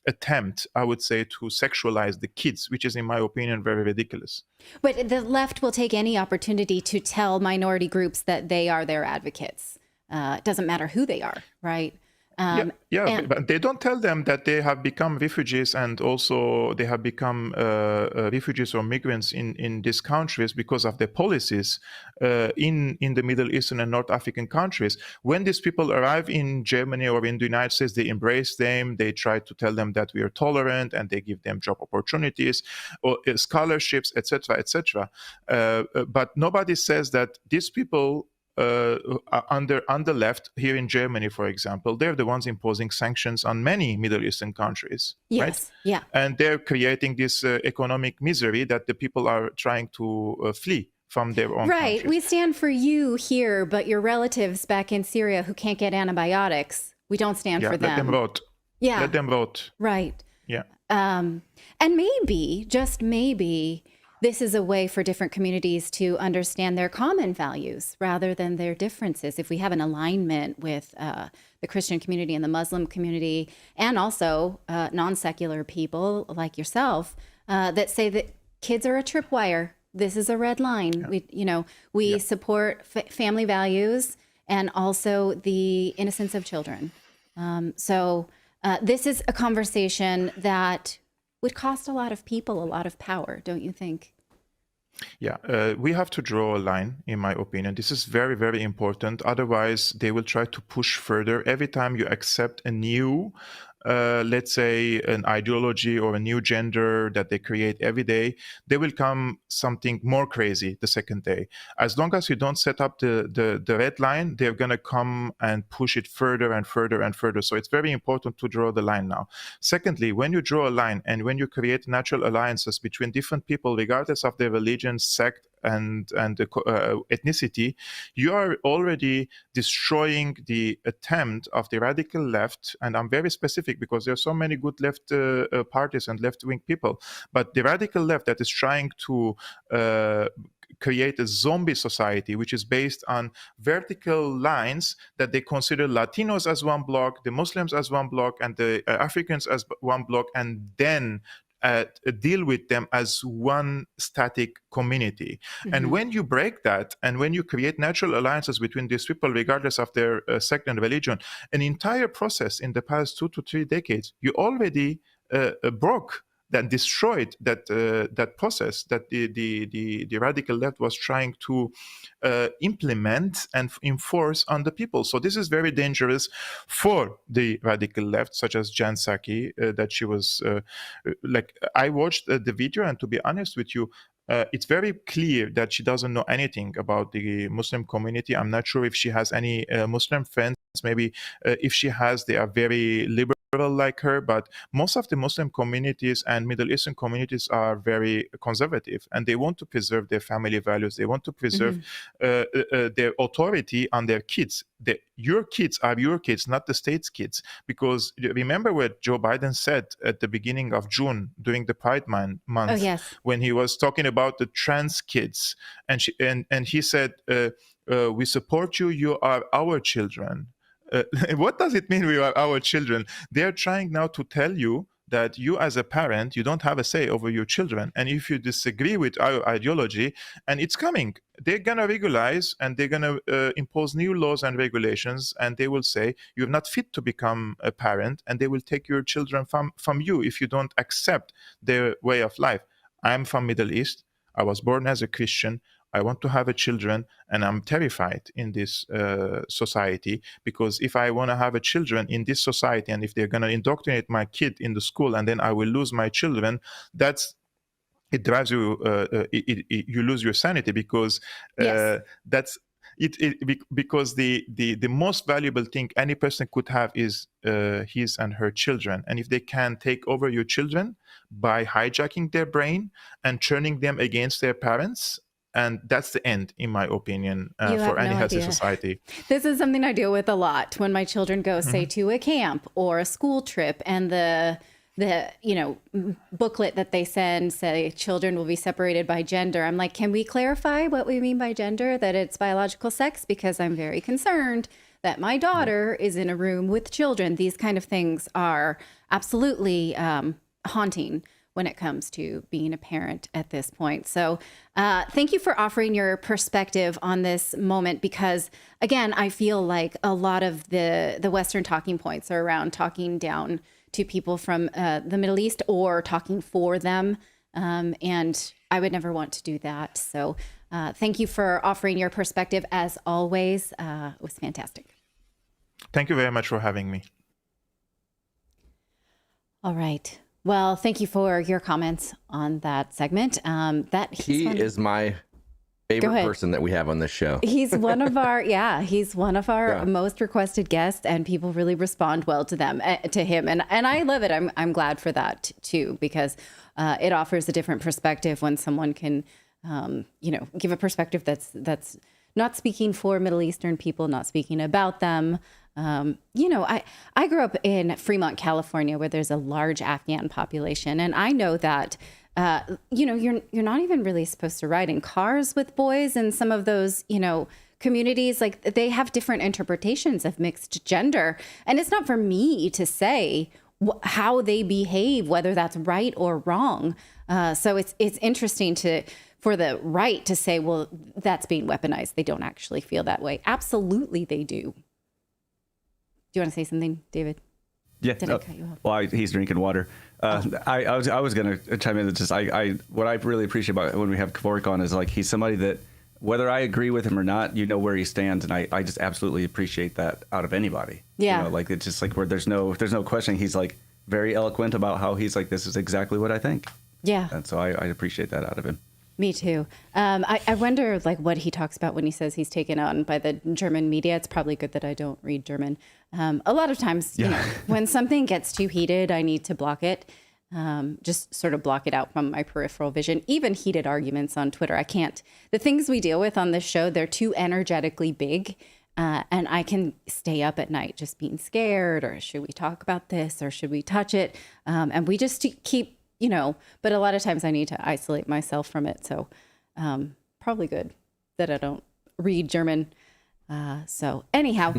attempt, I would say, to sexualize the kids, which is, in my opinion, very ridiculous.
But the left will take any opportunity to tell minority groups that they are their advocates. It doesn't matter who they are, right?
But they don't tell them that they have become refugees, and also they have become refugees or migrants in these countries because of the policies in the Middle Eastern and North African countries. When these people arrive in Germany or in the United States, they embrace them. They try to tell them that we are tolerant, and they give them job opportunities or scholarships, etc., etc. But nobody says that these people on the left here in Germany, for example, they're the ones imposing sanctions on many Middle Eastern countries, right?
Yeah.
And they're creating this economic misery that the people are trying to flee from their own countries.
We stand for you here, but your relatives back in Syria who can't get antibiotics, we don't stand for them.
Let them vote.
Yeah.
Let them vote.
Right.
Yeah.
And maybe, just maybe, this is a way for different communities to understand their common values rather than their differences. If we have an alignment with the Christian community and the Muslim community, and also non-secular people like yourself, that say that kids are a tripwire. This is a red line. We support family values and also the innocence of children. So this is a conversation that would cost a lot of people a lot of power, don't you think?
Yeah, we have to draw a line, in my opinion. This is very, very important. Otherwise, they will try to push further. Every time you accept a new, let's say, an ideology or a new gender that they create every day, they will come something more crazy the second day. As long as you don't set up the red line, they're going to come and push it further and further and further. So it's very important to draw the line now. Secondly, when you draw a line and when you create natural alliances between different people, regardless of their religion, sect, and ethnicity, you are already destroying the attempt of the radical left. And I'm very specific because there are so many good left parties and left-wing people. But the radical left that is trying to create a zombie society, which is based on vertical lines that they consider Latinos as one block, the Muslims as one block, and the Africans as one block, and then deal with them as one static community. Mm-hmm. And when you break that, and when you create natural alliances between these people, regardless of their sect and religion, an entire process in the past 2 to 3 decades, you already broke that, destroyed that process that the radical left was trying to implement and enforce on the people. So this is very dangerous for the radical left, such as Jan Psaki, that she was I watched the video, and to be honest with you, it's very clear that she doesn't know anything about the Muslim community. I'm not sure if she has any Muslim friends. Maybe if she has, they are very liberal like her, but most of the Muslim communities and Middle Eastern communities are very conservative, and they want to preserve their family values. They want to preserve their authority on their kids. Your kids are your kids, not the state's kids. Because remember what Joe Biden said at the beginning of June during the Pride Month, when he was talking about the trans kids, and he said, "We support you. You are our children." What does it mean we are our children? They're trying now to tell you that you as a parent, you don't have a say over your children. And if you disagree with our ideology, and it's coming, they're going to regularize, and they're going to impose new laws and regulations, and they will say you're not fit to become a parent, and they will take your children from you if you don't accept their way of life. I'm from Middle East. I was born as a Christian. I want to have a children, and I'm terrified in this society, because if I want to have a children in this society, and if they're going to indoctrinate my kid in the school, and then I will lose my children, it drives you, you lose your sanity, because that's it, because the most valuable thing any person could have is his and her children. And if they can take over your children by hijacking their brain and turning them against their parents, and that's the end, in my opinion, for any healthy society. This
is something I deal with a lot when my children go, say, to a camp or a school trip, and the booklet that they send say children will be separated by gender. I'm like, can we clarify what we mean by gender, that it's biological sex? Because I'm very concerned that my daughter is in a room with children. These kind of things are absolutely haunting when it comes to being a parent at this point. So thank you for offering your perspective on this moment, because again, I feel like a lot of the Western talking points are around talking down to people from the Middle East or talking for them. And I would never want to do that. So thank you for offering your perspective as always. It was fantastic.
Thank you very much for having me.
All right. Well, thank you for your comments on that segment.
He is my favorite person that we have on this show.
He's one of our, most requested guests, and people really respond well to him. And I love it. I'm glad for that too, because it offers a different perspective when someone can, give a perspective that's not speaking for Middle Eastern people, not speaking about them. I grew up in Fremont, California, where there's a large Afghan population. And I know that, you're not even really supposed to ride in cars with boys in some of those, communities. Like, they have different interpretations of mixed gender. And it's not for me to say how they behave, whether that's right or wrong. So it's interesting for the right to say, well, that's being weaponized. They don't actually feel that way. Absolutely, they do. Do you want to say something, David?
Yeah.
Did I cut you off?
Well, he's drinking water. I was going to chime in. Just what I really appreciate about when we have Kevork on is, like, he's somebody that, whether I agree with him or not, where he stands, and I just absolutely appreciate that out of anybody.
Yeah.
Like, it's just like where there's no questioning. He's like very eloquent about how he's like, this is exactly what I think.
Yeah.
And so I appreciate that out of him.
Me too. I wonder, like, what he talks about when he says he's taken on by the German media. It's probably good that I don't read German. A lot of times, when something gets too heated, I need to block it. Just sort of block it out from my peripheral vision. Even heated arguments on Twitter, I can't. The things we deal with on this show, they're too energetically big. And I can stay up at night just being scared, or should we talk about this, or should we touch it? And we just keep, but a lot of times I need to isolate myself from it. So probably good that I don't read German. So anyhow,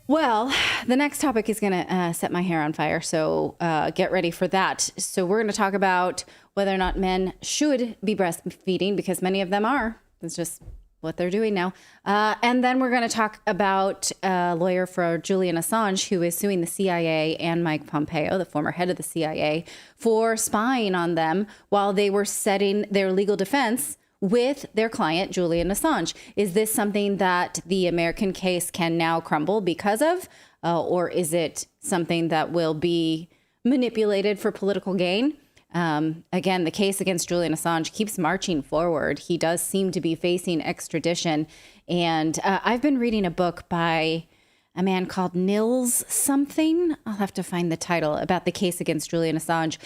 well, the next topic is going to set my hair on fire. So get ready for that. So we're going to talk about whether or not men should be breastfeeding, because many of them are. It's just what they're doing now. And then we're going to talk about a lawyer for Julian Assange, who is suing the CIA and Mike Pompeo, the former head of the CIA, for spying on them while they were setting their legal defense with their client, Julian Assange. Is this something that the American case can now crumble because of, or is it something that will be manipulated for political gain? Again, the case against Julian Assange keeps marching forward. He does seem to be facing extradition. And I've been reading a book by a man called Nils something. I'll have to find the title, about the case against Julian Assange.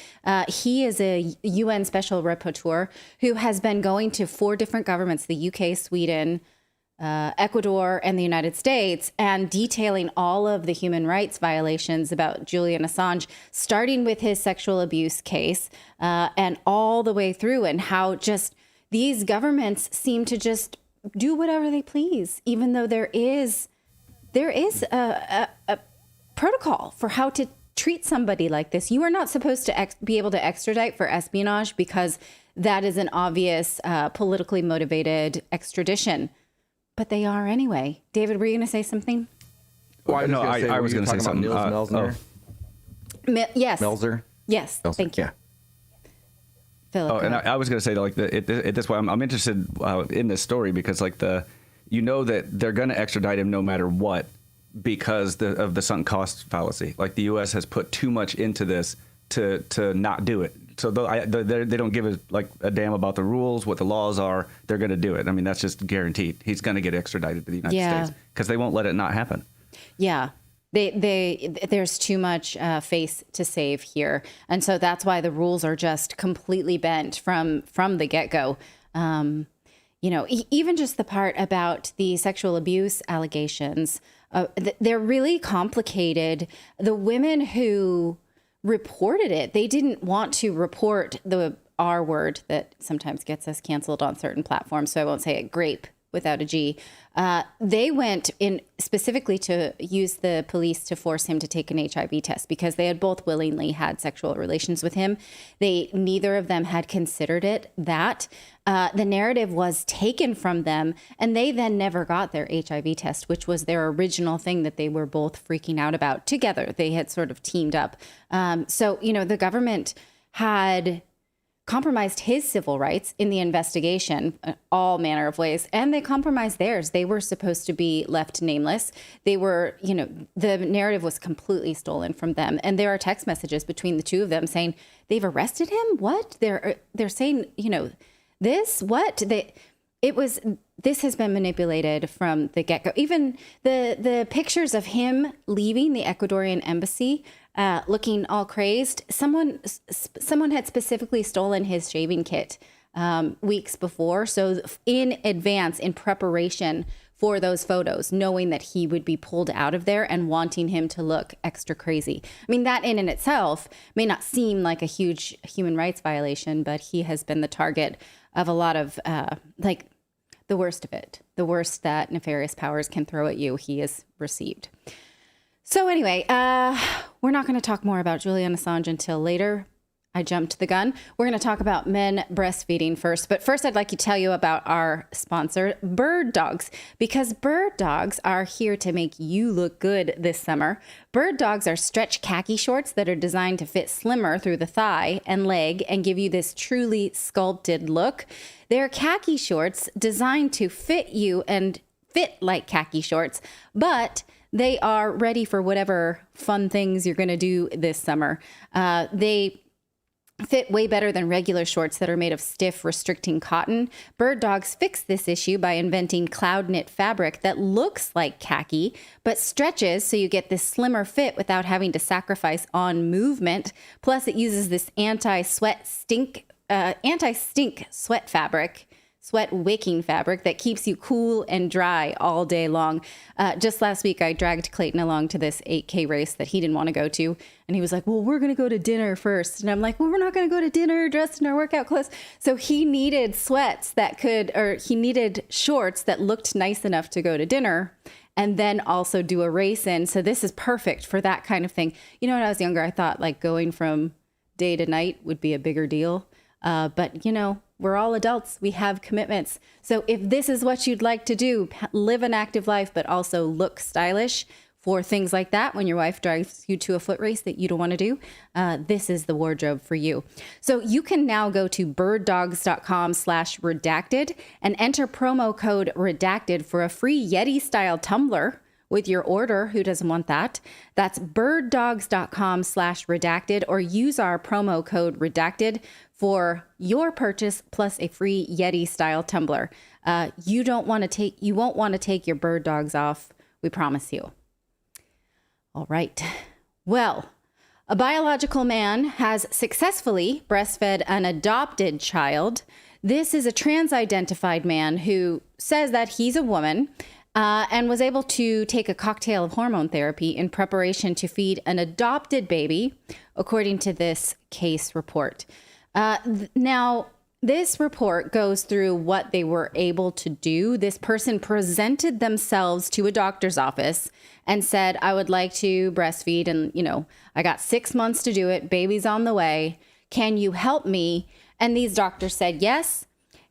He is a UN special rapporteur who has been going to 4 different governments, the UK, Sweden, Ecuador, and the United States, and detailing all of the human rights violations about Julian Assange, starting with his sexual abuse case and all the way through, and how just these governments seem to just do whatever they please, even though there is a protocol for how to treat somebody like this. You are not supposed to be able to extradite for espionage, because that is an obvious politically motivated extradition. But they are anyway. David, were you going to say something?
Well,
I was going to say something.
Niels Melzer?
Yes.
Melzer?
Yes.
Melzer.
Thank you.
Yeah.
Philip,
Oh, and I was going to say, like, at this point, I'm interested in this story because, like, that they're going to extradite him no matter what, because of the sunk cost fallacy. Like, the U.S. has put too much into this to not do it. So they don't give a damn about the rules, what the laws are. They're going to do it. I mean, that's just guaranteed. He's going to get extradited to the United States because they won't let it not happen. Yeah.
There's too much face to save here. And so that's why the rules are just completely bent from the get-go. Even just the part about the sexual abuse allegations, they're really complicated. The women who reported it, they didn't want to report the R word that sometimes gets us canceled on certain platforms. So I won't say it, grape without a G. They went in specifically to use the police to force him to take an HIV test because they had both willingly had sexual relations with him. Neither of them had considered it that. The narrative was taken from them, and they then never got their HIV test, which was their original thing that they were both freaking out about together. They had sort of teamed up. So, the government had compromised his civil rights in the investigation, all manner of ways, and they compromised theirs. They were supposed to be left nameless. They were, the narrative was completely stolen from them. And there are text messages between the two of them saying, they've arrested him? What? They're saying, this? What? This has been manipulated from the get-go. Even the pictures of him leaving the Ecuadorian embassy, looking all crazed. Someone had specifically stolen his shaving kit weeks before. So in advance, in preparation for those photos, knowing that he would be pulled out of there and wanting him to look extra crazy. I mean, that in and itself may not seem like a huge human rights violation, but he has been the target of a lot of the worst of it, the worst that nefarious powers can throw at you, he has received. So anyway, we're not going to talk more about Julian Assange until later. I jumped the gun. We're going to talk about men breastfeeding first. But first, I'd like to tell you about our sponsor, Bird Dogs, because Bird Dogs are here to make you look good this summer. Bird Dogs are stretch khaki shorts that are designed to fit slimmer through the thigh and leg and give you this truly sculpted look. They're khaki shorts designed to fit you and fit like khaki shorts, but they are ready for whatever fun things you're going to do this summer. They fit way better than regular shorts that are made of stiff, restricting cotton. Bird Dogs fixed this issue by inventing cloud knit fabric that looks like khaki, but stretches so you get this slimmer fit without having to sacrifice on movement. Plus, it uses this anti-stink sweat fabric, sweat wicking fabric that keeps you cool and dry all day long. Just last week, I dragged Clayton along to this 8K race that he didn't want to go to. And he was like, well, we're going to go to dinner first. And I'm like, well, we're not going to go to dinner dressed in our workout clothes. So he needed he needed shorts that looked nice enough to go to dinner and then also do a race in. So this is perfect for that kind of thing. When I was younger, I thought like going from day to night would be a bigger deal. But we're all adults. We have commitments. So if this is what you'd like to do, live an active life, but also look stylish for things like that, when your wife drives you to a foot race that you don't want to do, this is the wardrobe for you. So you can now go to birddogs.com/redacted and enter promo code redacted for a free Yeti style tumbler with your order. Who doesn't want that? That's birddogs.com/redacted, or use our promo code redacted for your purchase plus a free Yeti style tumbler. You won't want to take your Bird Dogs off. We promise you. All right. Well, a biological man has successfully breastfed an adopted child. This is a trans-identified man who says that he's a woman and was able to take a cocktail of hormone therapy in preparation to feed an adopted baby, according to this case report. Now, this report goes through what they were able to do. This person presented themselves to a doctor's office and said, I would like to breastfeed. And, I got 6 months to do it. Baby's on the way. Can you help me? And these doctors said yes.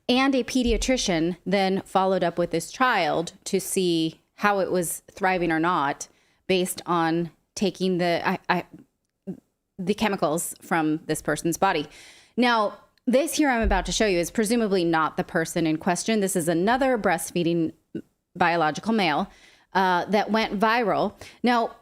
And a pediatrician then followed up with this child to see how it was thriving or not based on taking the chemicals from this person's body. Now, this here I'm about to show you is presumably not the person in question. This is another breastfeeding biological male that went viral. Now,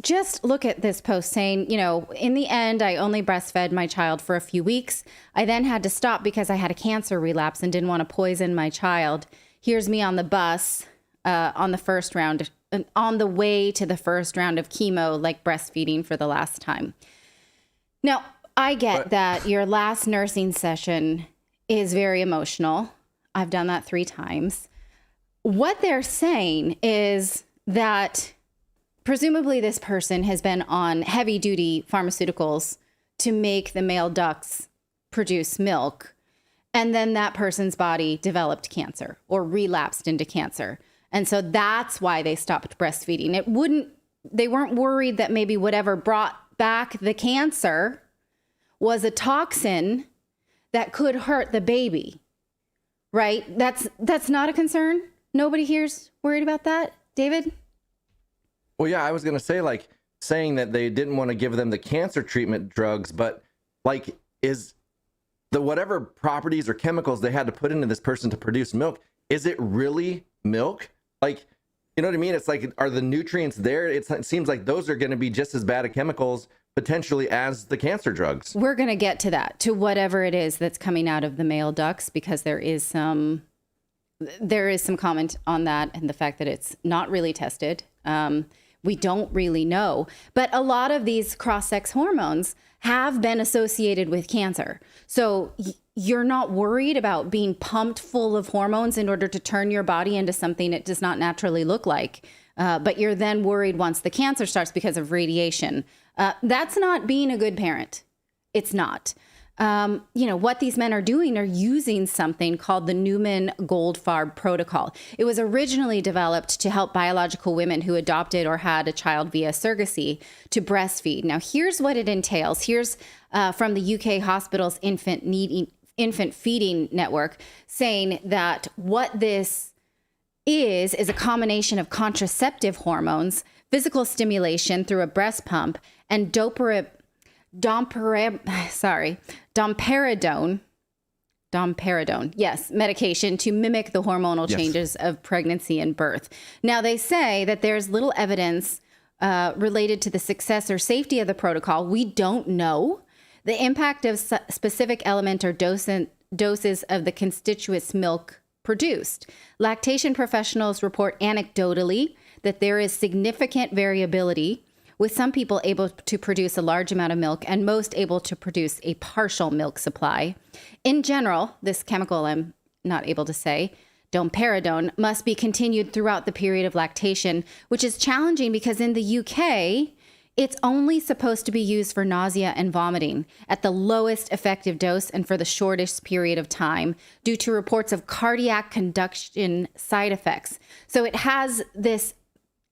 just look at this post saying, in the end, I only breastfed my child for a few weeks. I then had to stop because I had a cancer relapse and didn't want to poison my child. Here's me on the bus on the first round, on the way to the first round of chemo, like breastfeeding for the last time. Now, I get that your last nursing session is very emotional. I've done that 3 times. What they're saying is that presumably this person has been on heavy duty pharmaceuticals to make the male ducts produce milk. And then that person's body developed cancer or relapsed into cancer. And so that's why they stopped breastfeeding. They weren't worried that maybe whatever brought back the cancer was a toxin that could hurt the baby, right? That's not a concern. Nobody here's worried about that, David?
Well, yeah, I was going to say, like, saying that they didn't want to give them the cancer treatment drugs, but like, is the whatever properties or chemicals they had to put into this person to produce milk, is it really milk? Like, you know what I mean? It's like, are the nutrients there? It seems like those are going to be just as bad of chemicals potentially as the cancer drugs.
We're going to get to that, to whatever it is that's coming out of the male ducts, because there is some comment on that and the fact that it's not really tested. We don't really know. But a lot of these cross-sex hormones have been associated with cancer. So you're not worried about being pumped full of hormones in order to turn your body into something it does not naturally look like. But you're then worried once the cancer starts because of radiation. That's not being a good parent. It's not. What these men are doing are using something called the Newman-Goldfarb Protocol. It was originally developed to help biological women who adopted or had a child via surrogacy to breastfeed. Now, here's what it entails. Here's from the UK Hospital's Infant Feeding Network saying that what this is a combination of contraceptive hormones, physical stimulation through a breast pump, and domperidone, yes, medication to mimic the hormonal changes of pregnancy and birth. Now, they say that there's little evidence related to the success or safety of the protocol. We don't know the impact of specific element or doses of the constituent milk produced. Lactation professionals report anecdotally that there is significant variability, with some people able to produce a large amount of milk and most able to produce a partial milk supply. In general, this chemical, I'm not able to say, domperidone, must be continued throughout the period of lactation, which is challenging because in the UK, it's only supposed to be used for nausea and vomiting at the lowest effective dose and for the shortest period of time due to reports of cardiac conduction side effects. So it has this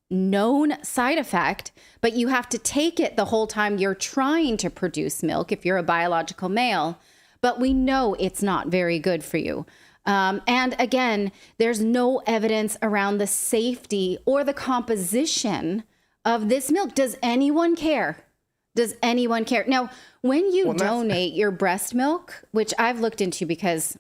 known side effect, but you have to take it the whole time you're trying to produce milk if you're a biological male. But we know it's not very good for you. And again, there's no evidence around the safety or the composition of this milk. Does anyone care? Does anyone care? Now, when you donate your breast milk, which I've looked into because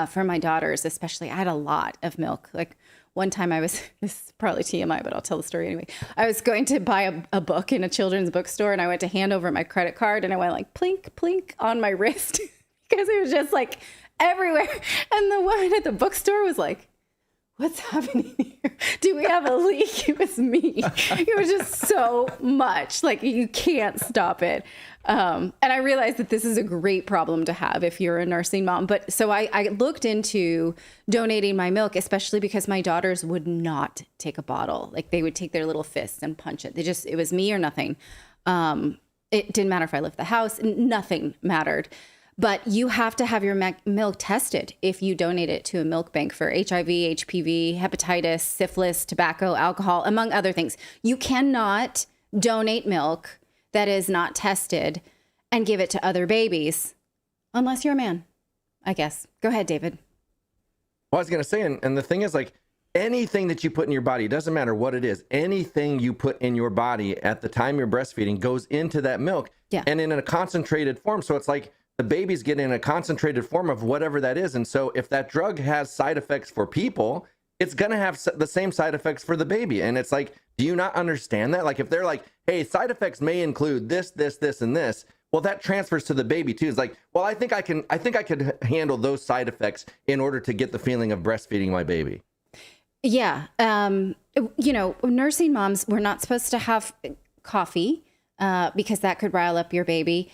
for my daughters, especially, I had a lot of milk. Like one time this is probably TMI, but I'll tell the story anyway. I was going to buy a book in a children's bookstore and I went to hand over my credit card and I went like plink, plink on my wrist because it was just like everywhere. And the woman at the bookstore was like, what's happening here? Do we have a leak? It was me. It was just so much. Like, you can't stop it. And I realized that this is a great problem to have if you're a nursing mom. But so I looked into donating my milk, especially because my daughters would not take a bottle. Like, they would take their little fists and punch it. It was me or nothing. It didn't matter if I left the house. Nothing mattered. But you have to have your milk tested if you donate it to a milk bank for HIV, HPV, hepatitis, syphilis, tobacco, alcohol, among other things. You cannot donate milk that is not tested and give it to other babies unless you're a man, I guess. Go ahead, David.
Well, I was going to say, and the thing is, like, anything that you put in your body, doesn't matter what it is, anything you put in your body at the time you're breastfeeding goes into that milk and in a concentrated form. So it's like, the baby's getting a concentrated form of whatever that is. And so if that drug has side effects for people, it's going to have the same side effects for the baby. And it's like, do you not understand that? Like, if they're like, hey, side effects may include this, this, this, and this, well, that transfers to the baby too. It's like, well, I think I could handle those side effects in order to get the feeling of breastfeeding my baby.
Yeah. Nursing moms, we're not supposed to have coffee because that could rile up your baby.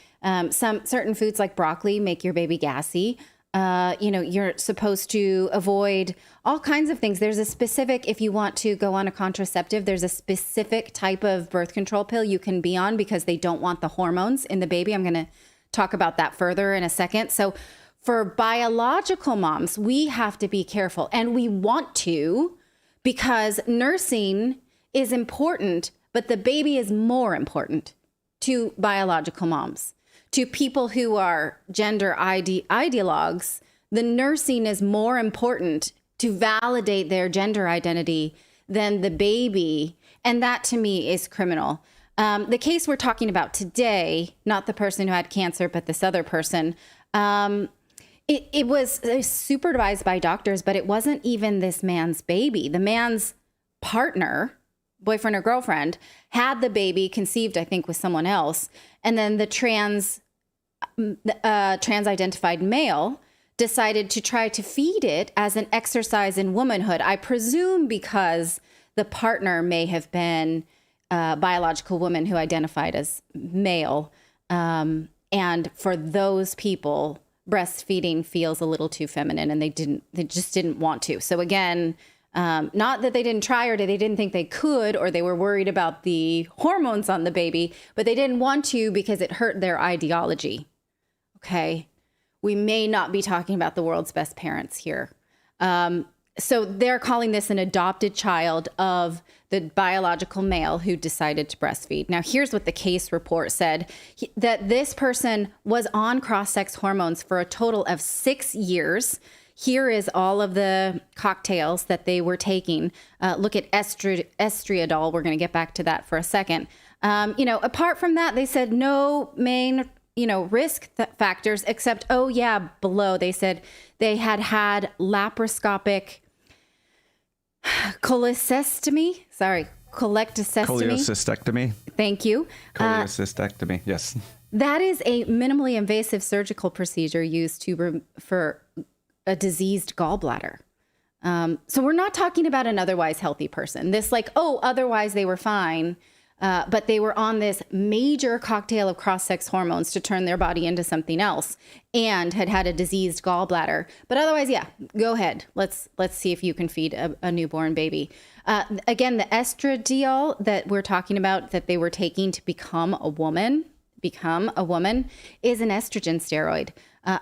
Some certain foods like broccoli make your baby gassy. You're supposed to avoid all kinds of things. There's a specific, if you want to go on a contraceptive, there's a specific type of birth control pill you can be on because they don't want the hormones in the baby. I'm going to talk about that further in a second. So for biological moms, we have to be careful, and we want to, because nursing is important, but the baby is more important to biological moms. To people who are gender ideologues, the nursing is more important to validate their gender identity than the baby. And that to me is criminal. The case we're talking about today, not the person who had cancer, but this other person, it was supervised by doctors, but it wasn't even this man's baby. The man's partner, boyfriend or girlfriend, had the baby conceived, I think, with someone else. And then the trans-identified male decided to try to feed it as an exercise in womanhood. I presume because the partner may have been a biological woman who identified as male. And for those people, breastfeeding feels a little too feminine, and they just didn't want to. So again, not that they didn't try or they didn't think they could, or they were worried about the hormones on the baby, but they didn't want to because it hurt their ideology. Okay. We may not be talking about the world's best parents here. So they're calling this an adopted child of the biological male who decided to breastfeed. Now, here's what the case report said, that this person was on cross-sex hormones for a total of 6 years. Here is all of the cocktails that they were taking. Look at estriadol. We're going to get back to that for a second. Apart from that, they said no main risk factors except, below. They said they had laparoscopic cholecystectomy.
Cholecystectomy.
Thank you.
Cholecystectomy, yes.
That is a minimally invasive surgical procedure used for a diseased gallbladder. So we're not talking about an otherwise healthy person. This otherwise they were fine. But they were on this major cocktail of cross-sex hormones to turn their body into something else, and had a diseased gallbladder. But otherwise, go ahead. Let's see if you can feed a newborn baby. Again, the estradiol that we're talking about that they were taking to become a woman is an estrogen steroid.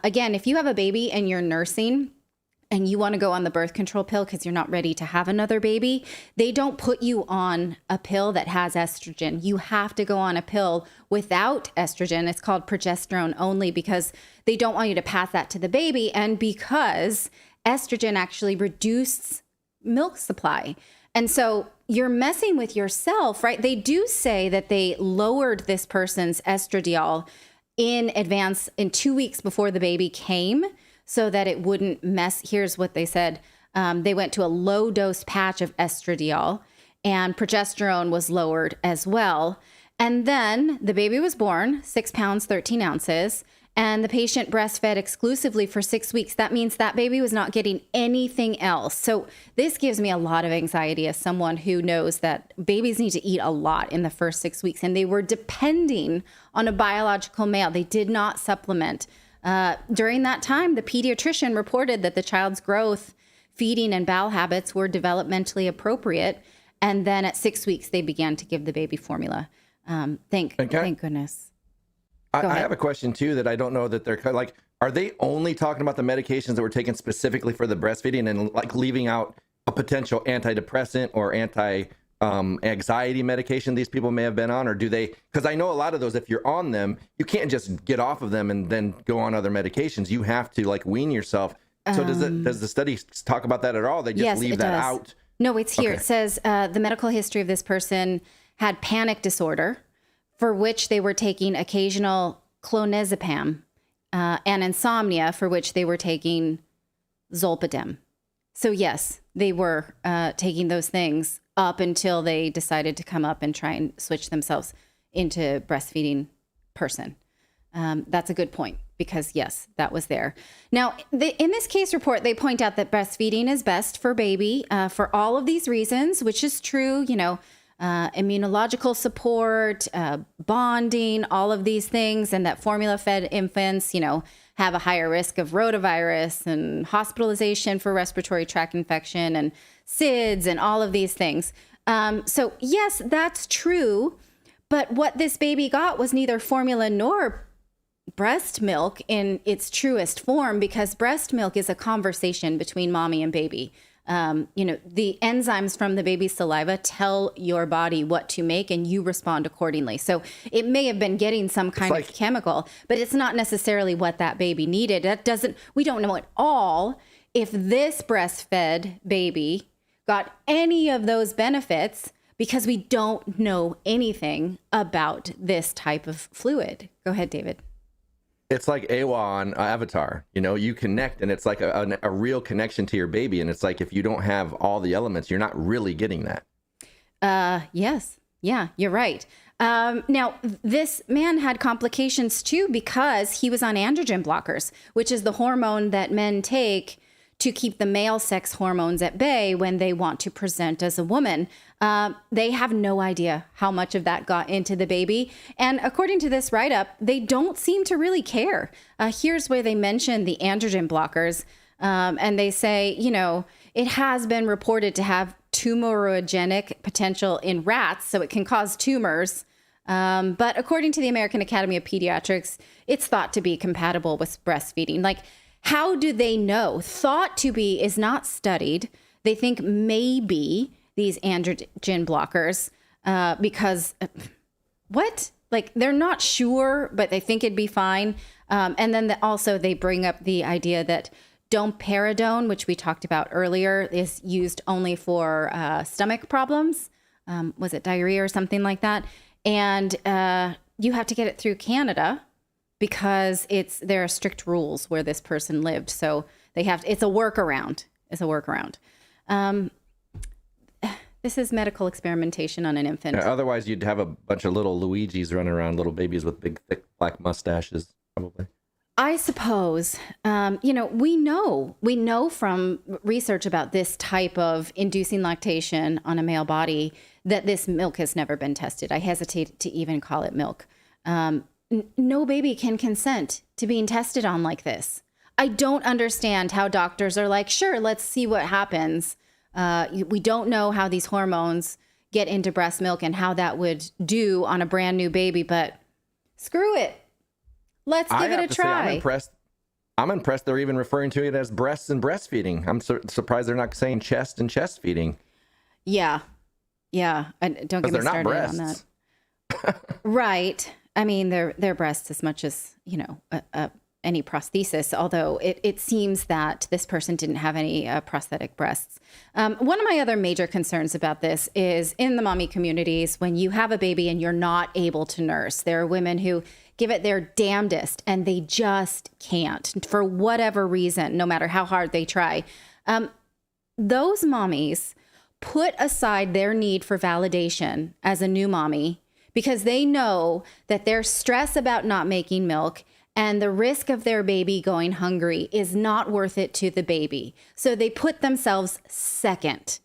Again, if you have a baby and you're nursing, and you want to go on the birth control pill because you're not ready to have another baby, they don't put you on a pill that has estrogen. You have to go on a pill without estrogen. It's called progesterone only because they don't want you to pass that to the baby, and because estrogen actually reduces milk supply. And so you're messing with yourself, right? They do say that they lowered this person's estradiol in advance in 2 weeks before the baby came, so that it wouldn't mess. Here's what they said. They went to a low dose patch of estradiol, and progesterone was lowered as well. And then the baby was born, 6 pounds, 13 ounces, and the patient breastfed exclusively for 6 weeks. That means that baby was not getting anything else. So this gives me a lot of anxiety as someone who knows that babies need to eat a lot in the first 6 weeks, and they were depending on a biological male. They did not supplement. During that time, the pediatrician reported that the child's growth, feeding, and bowel habits were developmentally appropriate. And then at 6 weeks, they began to give the baby formula. Thank goodness.
I have a question, too, that I don't know that they're like, are they only talking about the medications that were taken specifically for the breastfeeding and leaving out a potential antidepressant or anxiety medication these people may have been on? Or do they, because I know a lot of those, if you're on them, you can't just get off of them and then go on other medications. You have to wean yourself. So does the study talk about that at all? They just leave that out?
No, it's here.
Okay.
It says the medical history of this person had panic disorder, for which they were taking occasional clonazepam, and insomnia, for which they were taking zolpidem. So yes, they were taking those things up until they decided to come up and try and switch themselves into breastfeeding person. That's a good point, because yes, that was there. Now, in this case report, they point out that breastfeeding is best for baby for all of these reasons, which is true, immunological support, bonding, all of these things, and that formula-fed infants, have a higher risk of rotavirus and hospitalization for respiratory tract infection and SIDS and all of these things. So yes, that's true. But what this baby got was neither formula nor breast milk in its truest form, because breast milk is a conversation between mommy and baby. The enzymes from the baby's saliva tell your body what to make, and you respond accordingly. So it may have been getting some kind of chemical, but it's not necessarily what that baby needed. We don't know at all if this breastfed baby got any of those benefits, because we don't know anything about this type of fluid. Go ahead, David.
It's like AWA on Avatar. You connect, and it's like a real connection to your baby. And it's like, if you don't have all the elements, you're not really getting that.
Yes. Yeah, you're right. Now, this man had complications too, because he was on androgen blockers, which is the hormone that men take to keep the male sex hormones at bay when they want to present as a woman. They have no idea how much of that got into the baby. And according to this write-up, they don't seem to really care. Here's where they mention the androgen blockers. And they say, it has been reported to have tumorogenic potential in rats, so it can cause tumors. But according to the American Academy of Pediatrics, it's thought to be compatible with breastfeeding. Like, how do they know? Thought to be is not studied. They think maybe these androgen blockers, because what? Like, they're not sure, but they think it'd be fine. And then also they bring up the idea that domperidone, which we talked about earlier, is used only for stomach problems. Was it diarrhea or something like that? And you have to get it through Canada, because there are strict rules where this person lived. So it's a workaround. This is medical experimentation on an infant.
Yeah, otherwise, you'd have a bunch of little Luigis running around, little babies with big, thick black mustaches, probably.
I suppose, we know from research about this type of inducing lactation on a male body that this milk has never been tested. I hesitate to even call it milk. No baby can consent to being tested on like this. I don't understand how doctors are like, sure, let's see what happens. We don't know how these hormones get into breast milk and how that would do on a brand new baby, but screw it. Let's give it a try.
I'm impressed they're even referring to it as breasts and breastfeeding. I'm surprised they're not saying chest and chest feeding.
Yeah. And don't get me started on that. Right. I mean, they're breasts as much as, any prosthesis, although it seems that this person didn't have any prosthetic breasts. One of my other major concerns about this is in the mommy communities, when you have a baby and you're not able to nurse, there are women who give it their damnedest and they just can't, for whatever reason, no matter how hard they try. Those mommies put aside their need for validation as a new mommy, because they know that their stress about not making milk and the risk of their baby going hungry is not worth it to the baby. So they put themselves second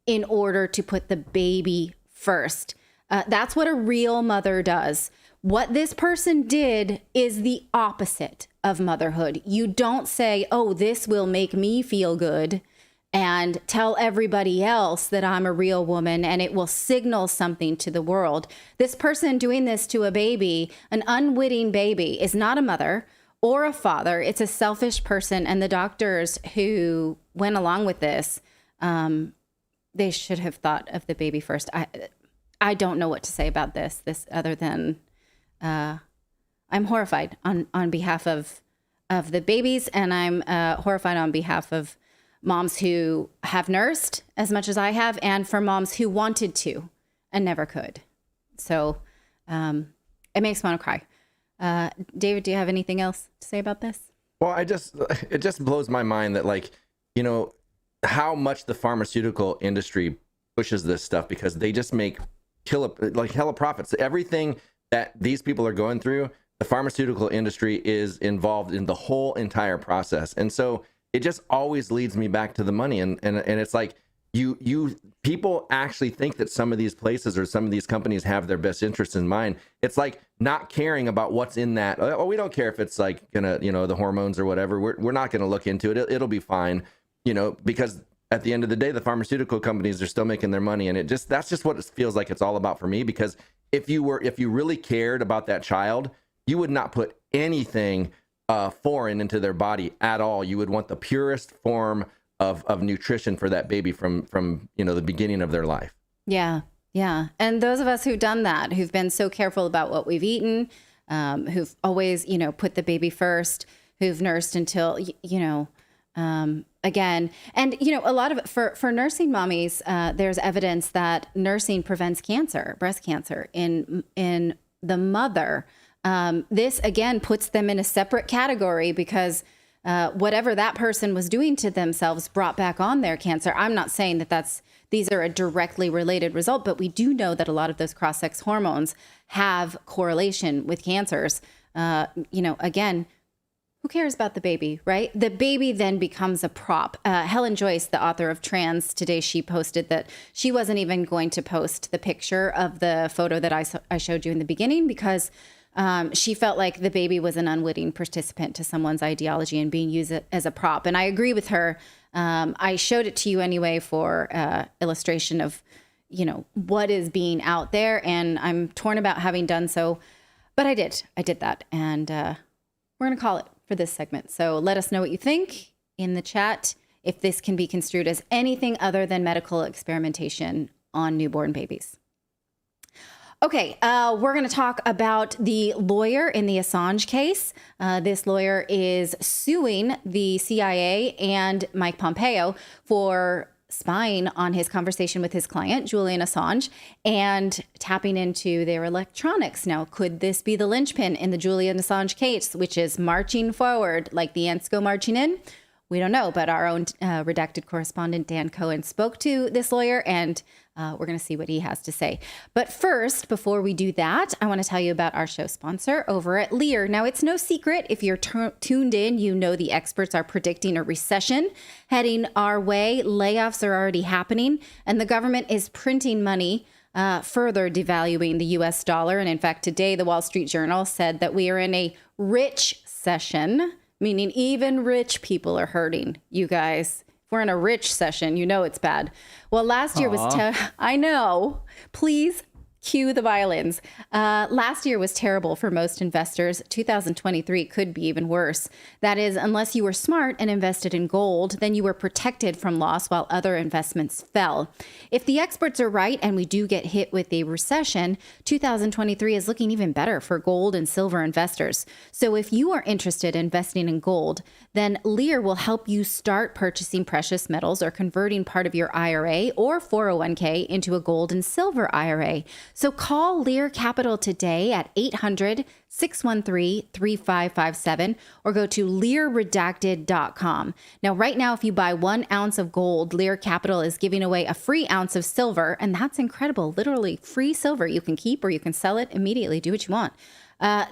in order to put the baby first. That's what a real mother does. What this person did is the opposite of motherhood. You don't say, oh, this will make me feel good, and tell everybody else that I'm a real woman and it will signal something to the world. This person doing this to a baby, an unwitting baby, is not a mother or a father. It's a selfish person. And the doctors who went along with this, they should have thought of the baby first. I don't know what to say about this other than I'm horrified on behalf of the babies, and I'm horrified on behalf of moms who have nursed as much as I have, and for moms who wanted to and never could. So it makes me want to cry. David, do you have anything else to say about this?
Well, it just blows my mind that, how much the pharmaceutical industry pushes this stuff, because they just make hella profits. Everything that these people are going through, the pharmaceutical industry is involved in the whole entire process. And so it just always leads me back to the money. And it's like, you people actually think that some of these places or some of these companies have their best interests in mind. It's like not caring about what's in that. Oh, we don't care if it's like gonna, the hormones or whatever. We're not gonna look into it. It'll be fine, because at the end of the day, the pharmaceutical companies are still making their money. And that's just what it feels like it's all about for me. Because if you really cared about that child, you would not put anything foreign into their body at all. You would want the purest form of nutrition for that baby from the beginning of their life.
Yeah. Yeah. And those of us who've done that, who've been so careful about what we've eaten, who've always, put the baby first, who've nursed until, again, and, a lot of for nursing mommies, there's evidence that nursing prevents cancer, breast cancer in the mother. This, again, puts them in a separate category because whatever that person was doing to themselves brought back on their cancer. I'm not saying that these are a directly related result, but we do know that a lot of those cross-sex hormones have correlation with cancers. Again, who cares about the baby, right? The baby then becomes a prop. Helen Joyce, the author of Trans, today she posted that she wasn't even going to post the picture of the photo that I showed you in the beginning because she felt like the baby was an unwitting participant to someone's ideology and being used as a prop. And I agree with her. I showed it to you anyway for illustration of, what is being out there. And I'm torn about having done so, but I did that. And we're going to call it for this segment. So let us know what you think in the chat, if this can be construed as anything other than medical experimentation on newborn babies. Okay, we're going to talk about the lawyer in the Assange case. This lawyer is suing the CIA and Mike Pompeo for spying on his conversation with his client, Julian Assange, and tapping into their electronics. Now, could this be the linchpin in the Julian Assange case, which is marching forward like the ants go marching in? We don't know, but our own redacted correspondent, Dan Cohen, spoke to this lawyer, and we're going to see what he has to say. But first, before we do that, I want to tell you about our show sponsor over at Lear. Now, it's no secret, if you're tuned in, the experts are predicting a recession heading our way. Layoffs are already happening, and the government is printing money, further devaluing the U.S. dollar. And in fact, today, the Wall Street Journal said that we are in a rich session, meaning even rich people are hurting, you guys. If we're in a rich session, it's bad. Well, last year was, I know, please cue the violins. Last year was terrible for most investors. 2023 could be even worse. That is, unless you were smart and invested in gold, then you were protected from loss while other investments fell. If the experts are right and we do get hit with a recession, 2023 is looking even better for gold and silver investors. So if you are interested in investing in gold, then Lear will help you start purchasing precious metals or converting part of your IRA or 401k into a gold and silver IRA. So call Lear Capital today at 800-613-3557 or go to LearRedacted.com. Now, right now, if you buy 1 ounce of gold, Lear Capital is giving away a free ounce of silver, and that's incredible. Literally free silver. You can keep or you can sell it immediately. Do what you want.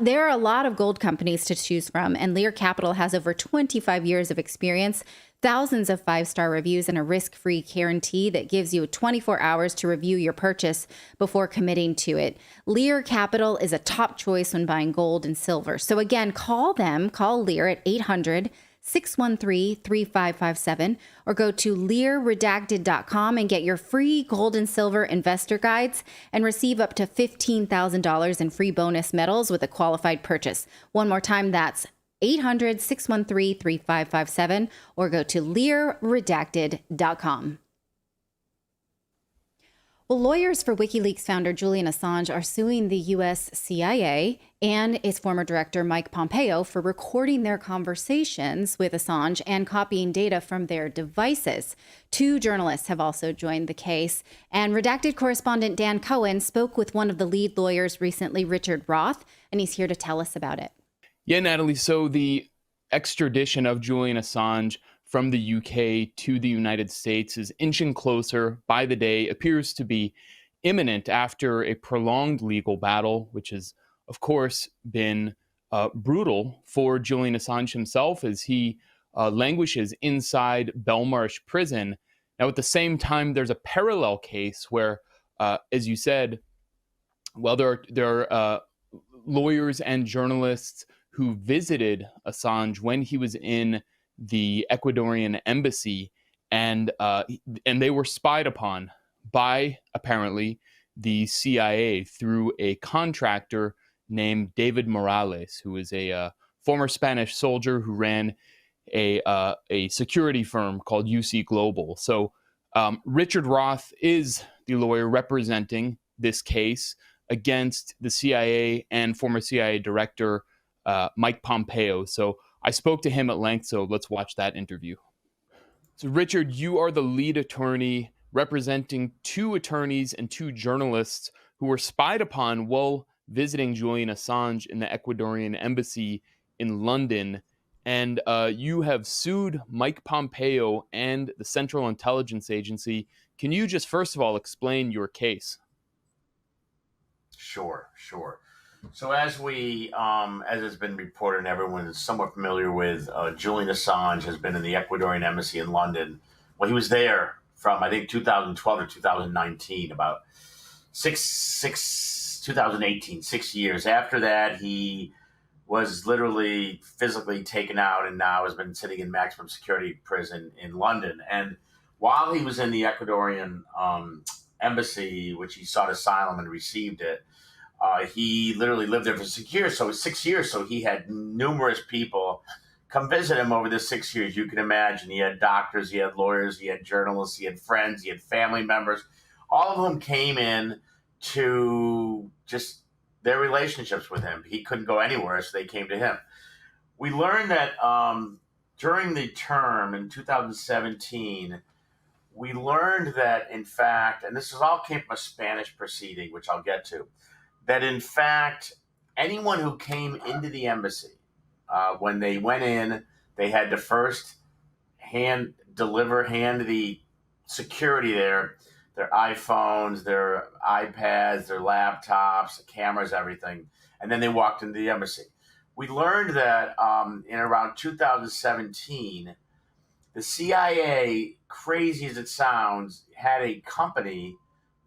There are a lot of gold companies to choose from, and Lear Capital has over 25 years of experience, thousands of 5-star reviews, and a risk-free guarantee that gives you 24 hours to review your purchase before committing to it. Lear Capital is a top choice when buying gold and silver. So again, call Lear at 800-613-3557 or go to LearRedacted.com and get your free gold and silver investor guides and receive up to $15,000 in free bonus metals with a qualified purchase. One more time, that's 800-613-3557 or go to LearRedacted.com. Well, lawyers for WikiLeaks founder Julian Assange are suing the U.S. CIA and its former director, Mike Pompeo, for recording their conversations with Assange and copying data from their devices. 2 journalists have also joined the case, and redacted correspondent Dan Cohen spoke with one of the lead lawyers recently, Richard Roth, and he's here to tell us about it.
Yeah, Natalie, so the extradition of Julian Assange from the UK to the United States is inching closer by the day, appears to be imminent after a prolonged legal battle, which has, of course, been brutal for Julian Assange himself as he languishes inside Belmarsh prison. Now, at the same time, there's a parallel case where, as you said, well, there are lawyers and journalists who visited Assange when he was in the Ecuadorian embassy, and they were spied upon by, apparently, the CIA through a contractor named David Morales, who is a former Spanish soldier who ran a security firm called UC Global. So Richard Roth is the lawyer representing this case against the CIA and former CIA director Mike Pompeo. So I spoke to him at length, so let's watch that interview. So Richard, you are the lead attorney representing two attorneys and two journalists who were spied upon while visiting Julian Assange in the Ecuadorian embassy in London. And you have sued Mike Pompeo and the Central Intelligence Agency. Can you just first of all explain your case?
Sure. So as it's been reported and everyone is somewhat familiar with, Julian Assange has been in the Ecuadorian embassy in London. Well, he was there from, I think, 2012 to 2019, about 2018, 6 years. After that, he was literally physically taken out and now has been sitting in maximum security prison in London. And while he was in the Ecuadorian embassy, which he sought asylum and received it, he literally lived there for 6 years. So 6 years. So he had numerous people come visit him over the 6 years. You can imagine he had doctors, he had lawyers, he had journalists, he had friends, he had family members. All of them came in to just their relationships with him. He couldn't go anywhere, so they came to him. We learned that during the term in 2017, we learned that, in fact, and this all came from a Spanish proceeding, which I'll get to, that in fact, anyone who came into the embassy, when they went in, they had to first hand the security there their iPhones, their iPads, their laptops, cameras, everything, and then they walked into the embassy. We learned that in around 2017, the CIA, crazy as it sounds, had a company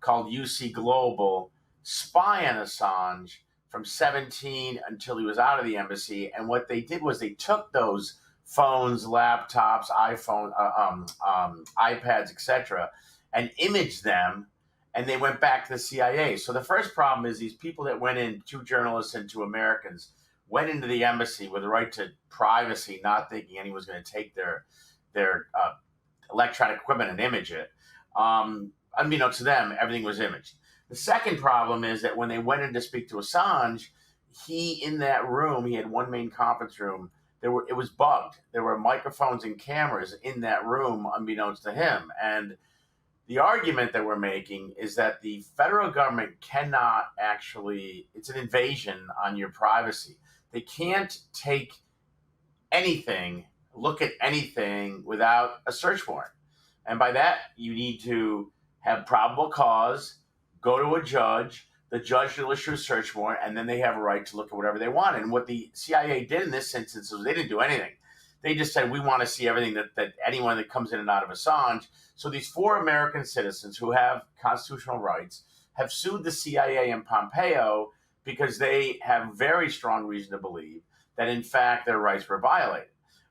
called UC Global spy on Assange from 17 until he was out of the embassy. And what they did was they took those phones, laptops, iPads, etc., and imaged them, and they went back to the CIA. So the first problem is these people that went in, two journalists and two Americans, went into the embassy with the right to privacy, not thinking anyone was going to take their electronic equipment and image it. Unbeknownst to them, everything was imaged. The second problem is that when they went in to speak to Assange, in that room, he had one main conference room. It was bugged. There were microphones and cameras in that room, unbeknownst to him. And the argument that we're making is that the federal government cannot actually, it's an invasion on your privacy. They can't take anything, look at anything without a search warrant. And by that, you need to have probable cause, go to a judge, the judge will issue a search warrant, and then they have a right to look at whatever they want. And what the CIA did in this instance was they didn't do anything. They just said, we want to see everything that anyone that comes in and out of Assange. So these 4 American citizens who have constitutional rights have sued the CIA and Pompeo because they have very strong reason to believe that, in fact, their rights were violated.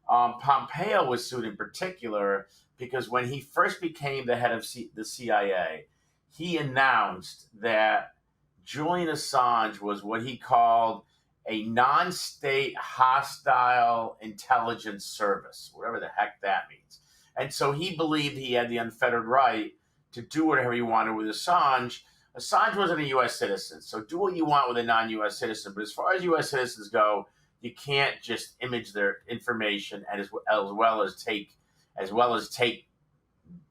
Pompeo was sued in particular because when he first became the head of the CIA, he announced that Julian Assange was what he called a non-state hostile intelligence service, whatever the heck that means. And so he believed he had the unfettered right to do whatever he wanted with Assange. Assange wasn't a U.S. citizen, so do what you want with a non-U.S. citizen. But as far as U.S. citizens go, you can't just image their information and as well as take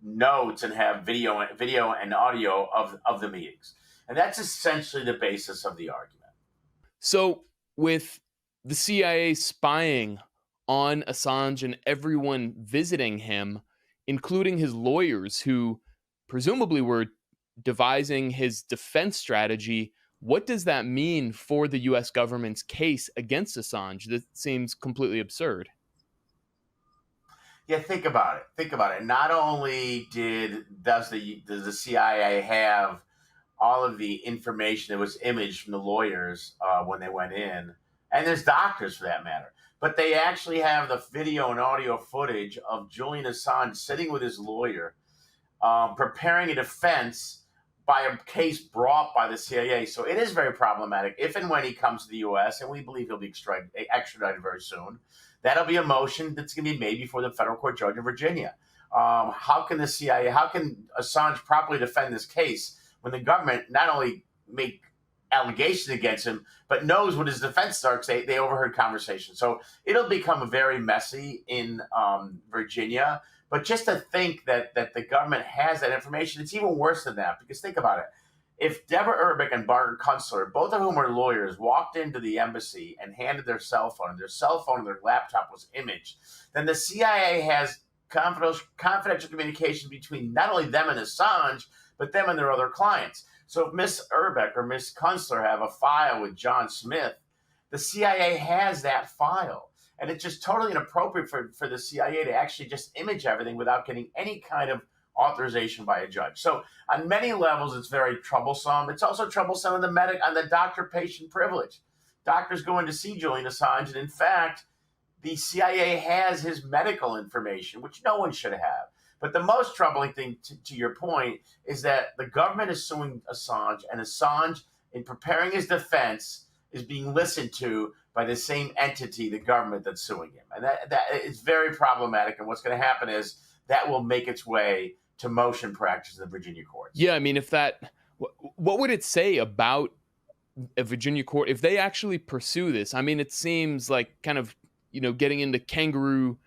notes and have video and audio of the meetings. And that's essentially the basis of the argument.
So with the CIA spying on Assange and everyone visiting him, including his lawyers who presumably were devising his defense strategy, what does that mean for the U.S. government's case against Assange? That seems completely absurd.
Yeah, think about it. Not only does the CIA have all of the information that was imaged from the lawyers when they went in, and there's doctors for that matter, but they actually have the video and audio footage of Julian Assange sitting with his lawyer, preparing a defense by a case brought by the CIA. So it is very problematic if and when he comes to the U.S., and we believe he'll be extradited very soon. That'll be a motion that's going to be made before the federal court judge in Virginia. How can Assange properly defend this case when the government not only make allegations against him, but knows what his defense starts? They overheard conversations. So it'll become very messy in Virginia. But just to think that the government has that information, it's even worse than that. Because think about it. If Deborah Erbick and Barton Kunstler, both of whom are lawyers, walked into the embassy and handed their cell phone and their laptop was imaged, then the CIA has confidential communication between not only them and Assange, but them and their other clients. So if Miss Erbick or Miss Kunstler have a file with John Smith, the CIA has that file. And it's just totally inappropriate for the CIA to actually just image everything without getting any kind of authorization by a judge. So on many levels, it's very troublesome. It's also troublesome on the doctor-patient privilege. Doctors going to see Julian Assange, and in fact, the CIA has his medical information, which no one should have. But the most troubling thing, to your point, is that the government is suing Assange, and Assange, in preparing his defense, is being listened to by the same entity, the government, that's suing him. And that is very problematic. And what's going to happen is that will make its way to motion practice in the Virginia courts.
Yeah, I mean, what would it say about a Virginia court if they actually pursue this? I mean, it seems like kind of, getting into kangaroo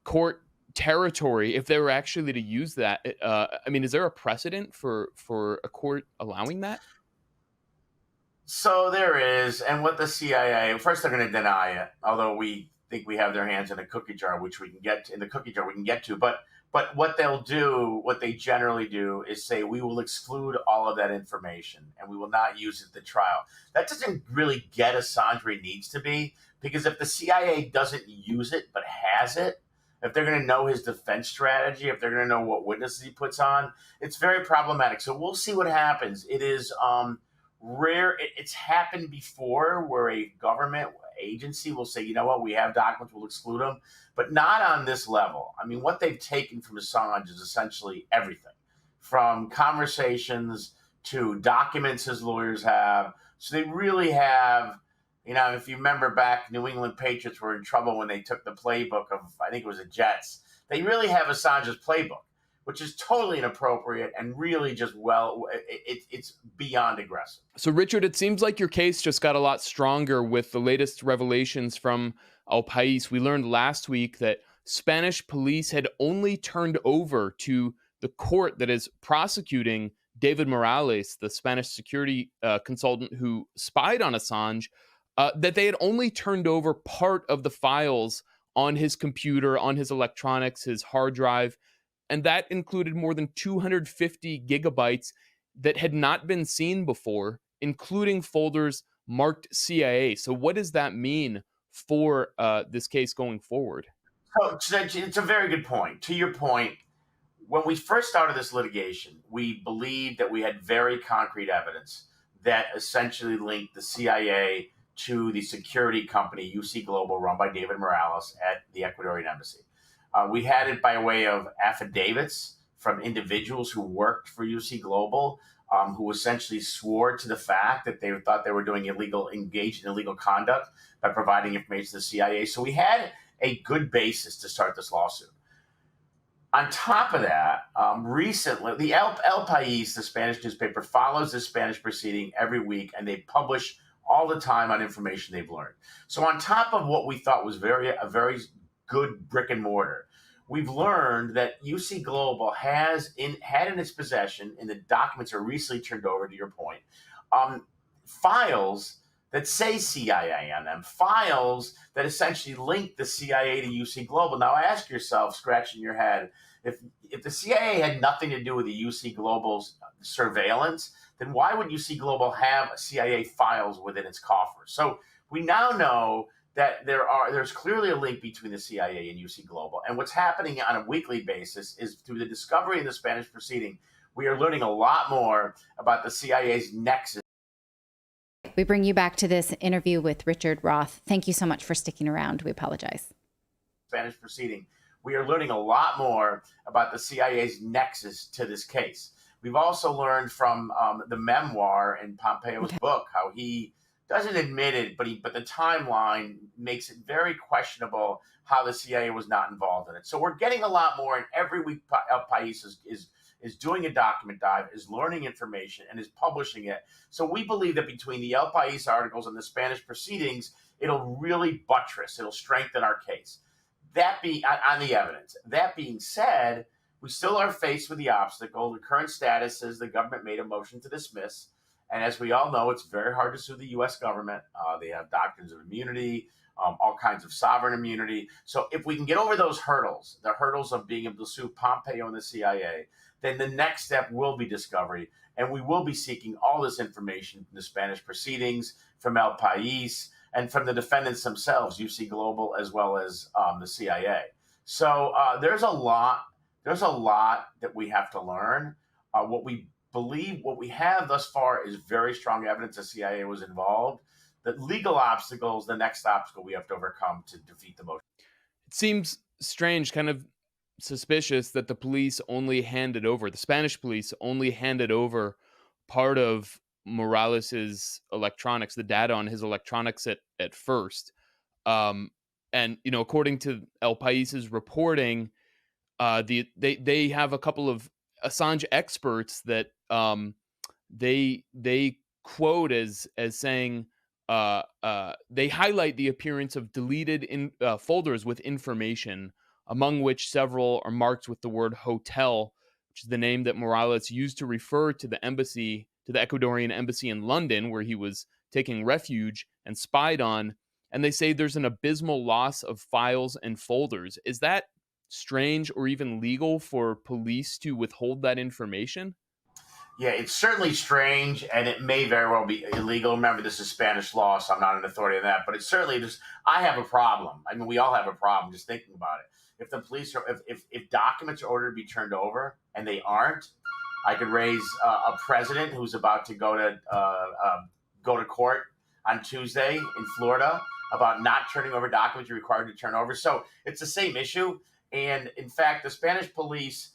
court territory if they were actually to use that. I mean, is there a precedent for a court allowing that?
So there is, and what the CIA, first they're going to deny it, although we think we have their hands in a cookie jar, which we can get to. But what they'll do, what they generally do, is say we will exclude all of that information and we will not use it at the trial. That doesn't really get Assange where he needs to be, because if the CIA doesn't use it but has it, if they're going to know his defense strategy, if they're going to know what witnesses he puts on, it's very problematic. So we'll see what happens. It is rare. It's happened before where a government agency will say, you know what, we have documents, we'll exclude them, but not on this level. I mean, what they've taken from Assange is essentially everything, from conversations to documents his lawyers have. So they really have, if you remember back, New England Patriots were in trouble when they took the playbook of, I think it was the Jets. They really have Assange's playbook, which is totally inappropriate and really just, it's beyond aggressive.
So, Richard, it seems like your case just got a lot stronger with the latest revelations from El País. We learned last week that Spanish police had only turned over to the court that is prosecuting David Morales, the Spanish security consultant who spied on Assange, that they had only turned over part of the files on his computer, on his electronics, his hard drive. And that included more than 250 gigabytes that had not been seen before, including folders marked CIA. So what does that mean for this case going forward?
So it's a very good point. To your point, when we first started this litigation, we believed that we had very concrete evidence that essentially linked the CIA to the security company UC Global, run by David Morales at the Ecuadorian embassy. We had it by way of affidavits from individuals who worked for UC Global, who essentially swore to the fact that they thought they were doing engaged in illegal conduct by providing information to the CIA. So we had a good basis to start this lawsuit. On top of that, recently, the El País, the Spanish newspaper, follows this Spanish proceeding every week, and they publish all the time on information they've learned. So on top of what we thought was a very good brick and mortar, we've learned that UC Global had in its possession, and the documents are recently turned over, to your point, files that say CIA on them, files that essentially link the CIA to UC Global. Now ask yourself, scratching your head, if the CIA had nothing to do with the UC Global's surveillance, then why would UC Global have CIA files within its coffers? So we now know that there's clearly a link between the CIA and UC Global. And what's happening on a weekly basis is, through the discovery in the Spanish proceeding, we are learning a lot more about the CIA's nexus.
We bring you back to this interview with Richard Roth. Thank you so much for sticking around. We apologize.
Spanish proceeding. We are learning a lot more about the CIA's nexus to this case. We've also learned from the memoir in Pompeo's book how he doesn't admit it, but the timeline makes it very questionable how the CIA was not involved in it. So we're getting a lot more, and every week El País is doing a document dive, is learning information, and is publishing it. So we believe that between the El País articles and the Spanish proceedings, it'll really buttress, it'll strengthen our case. That being on the evidence. That being said, we still are faced with the obstacle. The current status is the government made a motion to dismiss. And as we all know, it's very hard to sue the U.S. government. They have doctrines of immunity, all kinds of sovereign immunity. So if we can get over those hurdles, the hurdles of being able to sue Pompeo and the CIA, then the next step will be discovery. And we will be seeking all this information from the Spanish proceedings, from El País, and from the defendants themselves, UC Global, as well as the CIA. So there's a lot that we have to learn. What we have thus far is very strong evidence the CIA was involved. The legal obstacle is the next obstacle we have to overcome to defeat the motion.
It seems strange, kind of suspicious, that the Spanish police only handed over part of Morales's electronics, the data on his electronics at first. And, according to El País's reporting, they have a couple of Assange experts that they quote as saying they highlight the appearance of deleted folders with information, among which several are marked with the word hotel, which is the name that Morales used to refer to the Ecuadorian embassy in London, where he was taking refuge and spied on. And they say there's an abysmal loss of files and folders. Is that strange or even legal for police to withhold that information?
Yeah, it's certainly strange, and it may very well be illegal. Remember, this is Spanish law, so I'm not an authority on that. But it's certainly just, I have a problem. I mean, we all have a problem just thinking about it. If the police are, if documents are ordered to be turned over and they aren't, I could raise a president who's about to go to court on Tuesday in Florida about not turning over documents you're required to turn over. So it's the same issue. And in fact, the Spanish police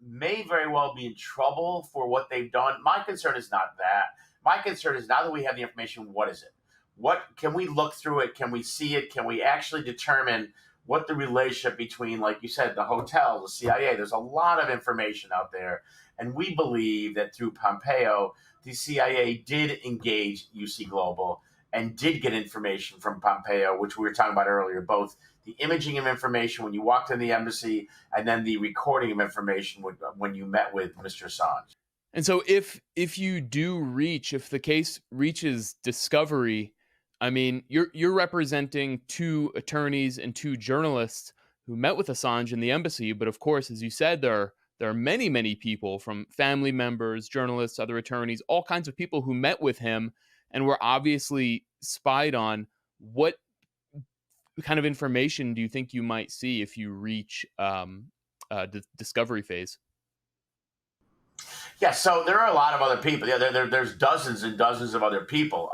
may very well be in trouble for what they've done. My concern is not that. My concern is, now that we have the information, what is it? What can we look through it? Can we see it? Can we actually determine what the relationship between, like you said, the hotel, the CIA? There's a lot of information out there. And we believe that through Pompeo, the CIA did engage UC Global and did get information from Pompeo, which we were talking about earlier, both the imaging of information when you walked in the embassy and then the recording of information when you met with Mr. Assange.
And so if the case reaches discovery, I mean, you're representing two attorneys and two journalists who met with Assange in the embassy. But of course, as you said, there are many, many people, from family members, journalists, other attorneys, all kinds of people who met with him and were obviously spied on. What kind of information do you think you might see if you reach the discovery phase?
Yeah, so there are a lot of other people. Yeah, there's dozens and dozens of other people.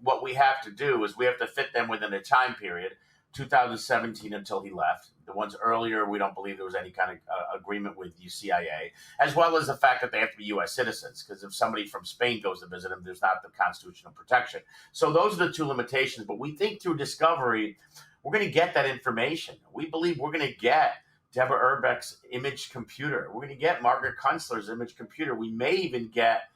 What we have to do is we have to fit them within a time period, 2017 until he left. The ones earlier, we don't believe there was any kind of agreement with CIA, as well as the fact that they have to be U.S. citizens, because if somebody from Spain goes to visit them, there's not the constitutional protection. So those are the two limitations. But we think through discovery, we're going to get that information. We believe we're going to get Deborah Erbeck's image computer. We're going to get Margaret Kunstler's image computer. We may even get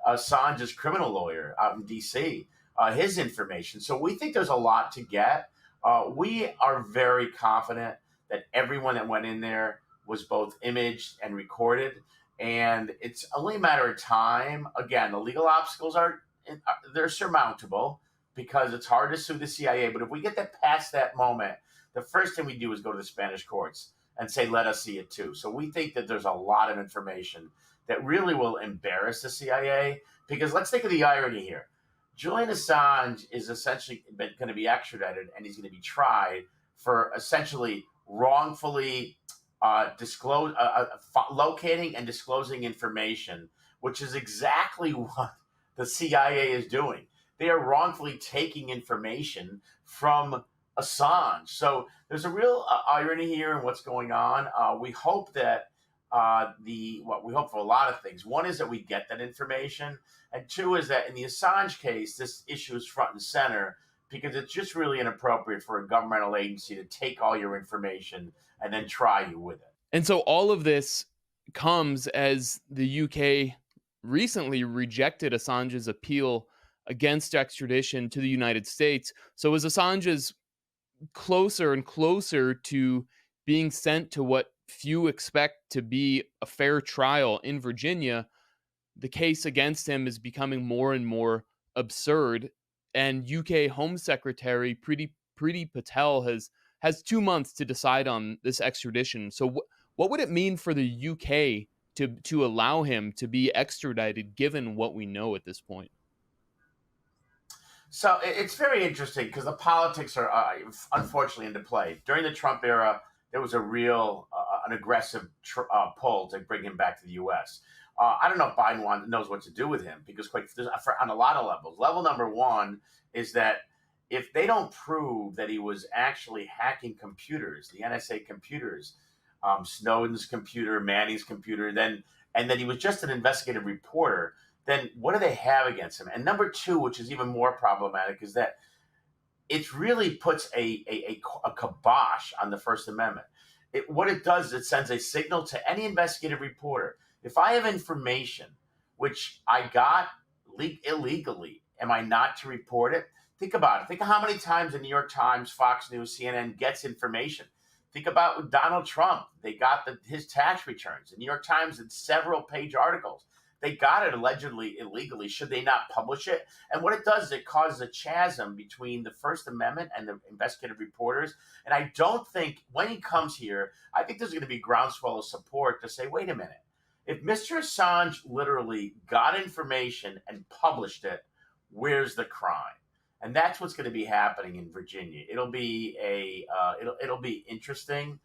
Assange's criminal lawyer out in D.C., his information. So we think there's a lot to get. We are very confident that everyone that went in there was both imaged and recorded. And it's only a matter of time. Again, the legal obstacles they're surmountable because it's hard to sue the CIA. But if we get past that moment, the first thing we do is go to the Spanish courts and say, let us see it too. So we think that there's a lot of information that really will embarrass the CIA, because let's think of the irony here. Julian Assange is essentially going to be extradited, and he's going to be tried for essentially wrongfully locating and disclosing information, which is exactly what the CIA is doing. They are wrongfully taking information from Assange. So there's a real irony here in what's going on. We hope that what we hope for a lot of things. One is that we get that information, and two is that in the Assange case, this issue is front and center because it's just really inappropriate for a governmental agency to take all your information and then try you with it.
And so all of this comes as the UK recently rejected Assange's appeal against extradition to the United States. So as Assange is closer and closer to being sent to what few expect to be a fair trial in Virginia, the case against him is becoming more and more absurd. And UK Home Secretary Priti Patel has 2 months to decide on this extradition. So what would it mean for the UK to allow him to be extradited, given what we know at this point?
So it's very interesting because the politics are unfortunately into play. During the Trump era, there was a real, an aggressive pull to bring him back to the U.S. I don't know if Biden knows what to do with him because on a lot of levels. Level number one is that if they don't prove that he was actually hacking computers, the NSA computers, Snowden's computer, Manning's computer, and that he was just an investigative reporter, then what do they have against him? And number two, which is even more problematic, is that it really puts a kibosh on the First Amendment. What it does is it sends a signal to any investigative reporter. If I have information which I got illegally, am I not to report it? Think about it. Think of how many times the New York Times, Fox News, CNN gets information. Think about with Donald Trump. They got his tax returns. The New York Times did several page articles. They got it allegedly illegally. Should they not publish it? And what it does is it causes a chasm between the First Amendment and the investigative reporters. And I don't think when he comes here, I think there's going to be groundswell of support to say, wait a minute. If Mr. Assange literally got information and published it, where's the crime? And that's what's going to be happening in Virginia. It'll be it'll be interesting.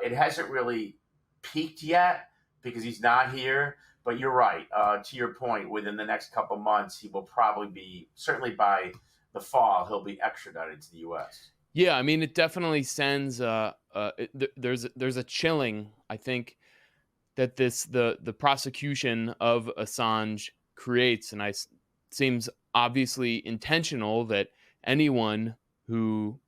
It hasn't really peaked yet because he's not here. But you're right. To your point, within the next couple months, he will probably be, certainly by the fall, he'll be extradited to the U.S.
Yeah, I mean, it definitely sends. There's a chilling, I think, that the prosecution of Assange creates, and it seems obviously intentional that anyone who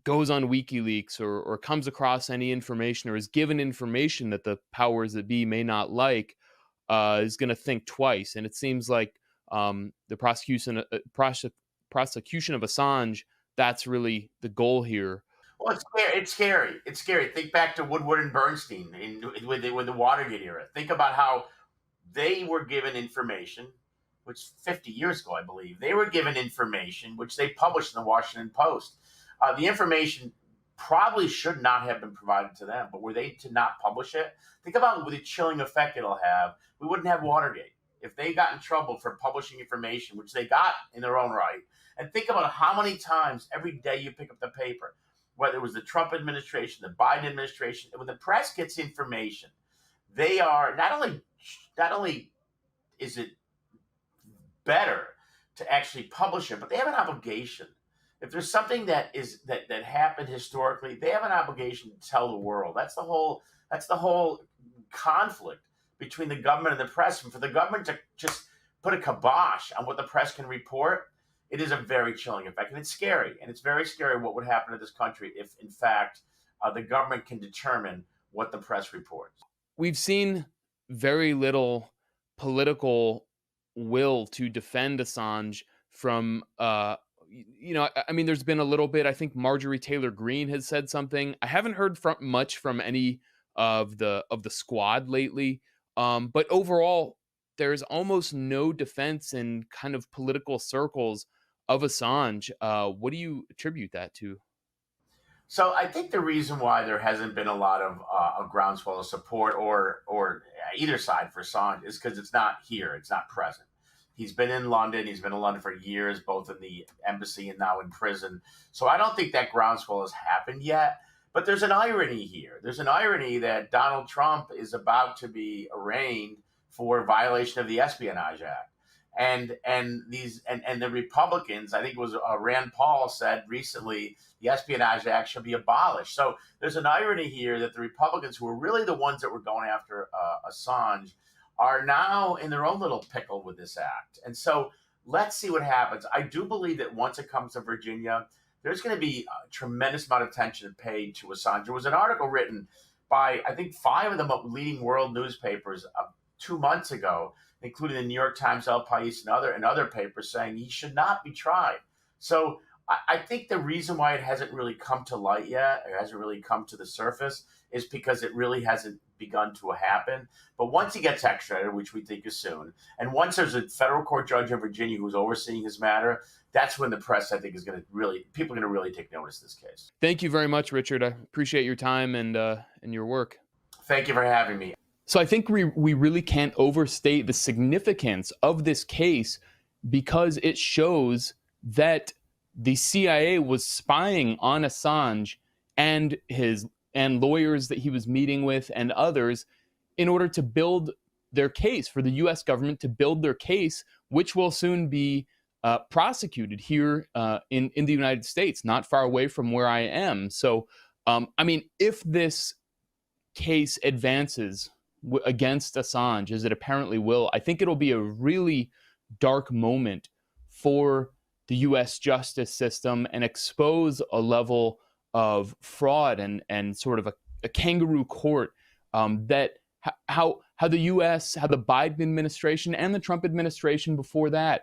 goes on WikiLeaks or comes across any information or is given information that the powers that be may not like is going to think twice. And it seems like the prosecution of Assange, that's really the goal here.
Well, it's scary. It's scary. Think back to Woodward and Bernstein with the Watergate era. Think about how they were given information, which 50 years ago, I believe, they were given information which they published in the Washington Post. The information probably should not have been provided to them, but were they to not publish it? Think about the chilling effect it'll have. We wouldn't have Watergate if they got in trouble for publishing information, which they got in their own right. And think about how many times every day you pick up the paper, whether it was the Trump administration, the Biden administration, when the press gets information, they are not only is it better to actually publish it, but they have an obligation. If there's something that happened historically, they have an obligation to tell the world. That's the whole conflict between the government and the press. And for the government to just put a kibosh on what the press can report, it is a very chilling effect. And it's scary. And it's very scary what would happen to this country if, in fact, the government can determine what the press reports.
We've seen very little political will to defend Assange from I mean, there's been a little bit. I think Marjorie Taylor Greene has said something. I haven't heard much from any of the squad lately. But overall, there's almost no defense in kind of political circles of Assange. What do you attribute that to?
So I think the reason why there hasn't been a lot of a groundswell of support or either side for Assange is because it's not here. It's not present. He's been in London. He's been in London for years, both in the embassy and now in prison. So I don't think that groundswell has happened yet. But there's an irony here. There's an irony that Donald Trump is about to be arraigned for violation of the Espionage Act. and the Republicans, I think it was Rand Paul said recently, the Espionage Act should be abolished. So there's an irony here that the Republicans, who were really the ones that were going after Assange, are now in their own little pickle with this act. And so let's see what happens. I do believe that once it comes to Virginia, there's going to be a tremendous amount of attention paid to Assange. There was an article written by, I think, 5 of the leading world newspapers 2 months ago, including the New York Times, El País, and other papers, saying he should not be tried. So I think the reason why it hasn't really come to light yet, or hasn't really come to the surface, is because it really hasn't begun to happen. But once he gets extradited, which we think is soon, and once there's a federal court judge in Virginia who's overseeing his matter, that's when the press, I think, is going to really, people are going to really take notice of this case.
Thank you very much, Richard. I appreciate your time and your work.
Thank you for having me.
So I think we really can't overstate the significance of this case, because it shows that the CIA was spying on Assange and lawyers that he was meeting with and others in order to build their case, for the U.S. government to build their case, which will soon be prosecuted here in the United States, not far away from where I am. So, I mean, if this case advances against Assange, as it apparently will, I think it'll be a really dark moment for the U.S. justice system and expose a level of fraud and sort of a kangaroo court that how the U.S., how the Biden administration and the Trump administration before that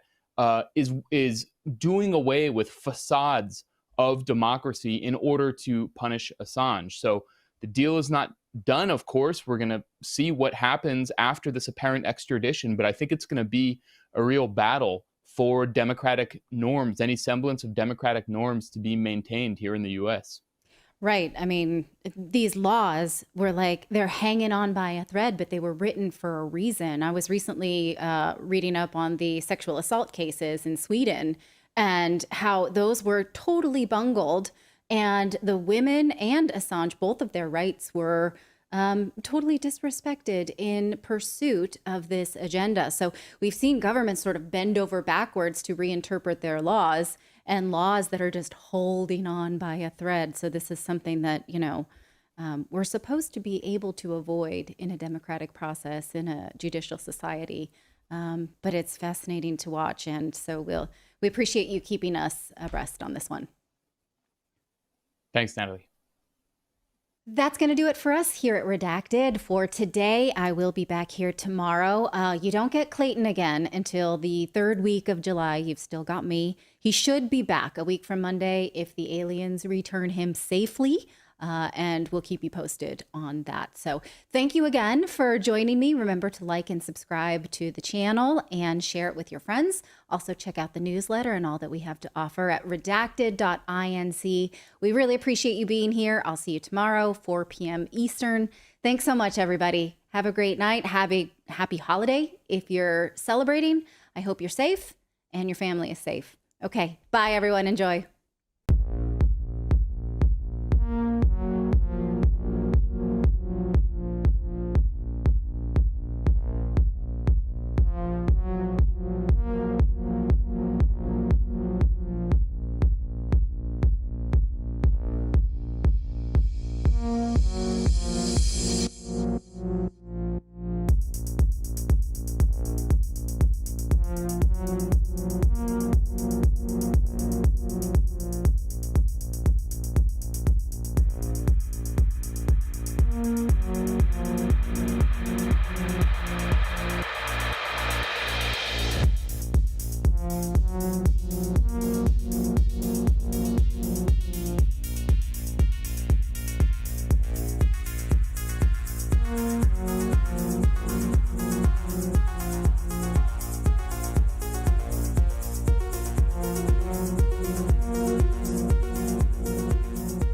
is doing away with facades of democracy in order to punish Assange. So the deal is not done, of course. We're going to see what happens after this apparent extradition, but I think it's going to be a real battle for democratic norms, any semblance of democratic norms to be maintained here in the U.S.
Right. I mean, these laws were like, they're hanging on by a thread, but they were written for a reason. I was recently reading up on the sexual assault cases in Sweden and how those were totally bungled. And the women and Assange, both of their rights were totally disrespected in pursuit of this agenda. So we've seen governments sort of bend over backwards to reinterpret their laws, and laws that are just holding on by a thread. So this is something that, we're supposed to be able to avoid in a democratic process, in a judicial society. But it's fascinating to watch. And so we appreciate you keeping us abreast on this one.
Thanks, Natalie.
That's going to do it for us here at Redacted for today. I will be back here tomorrow. You don't get Clayton again until the 3rd week of July. You've still got me. He should be back a week from Monday if the aliens return him safely. And we'll keep you posted on that. So thank you again for joining me. Remember to like and subscribe to the channel and share it with your friends. Also check out the newsletter and all that we have to offer at redacted.inc. We really appreciate you being here. I'll see you tomorrow, 4 p.m. Eastern. Thanks so much, everybody. Have a great night. Have a happy holiday. If you're celebrating, I hope you're safe and your family is safe. Okay, bye everyone. Enjoy.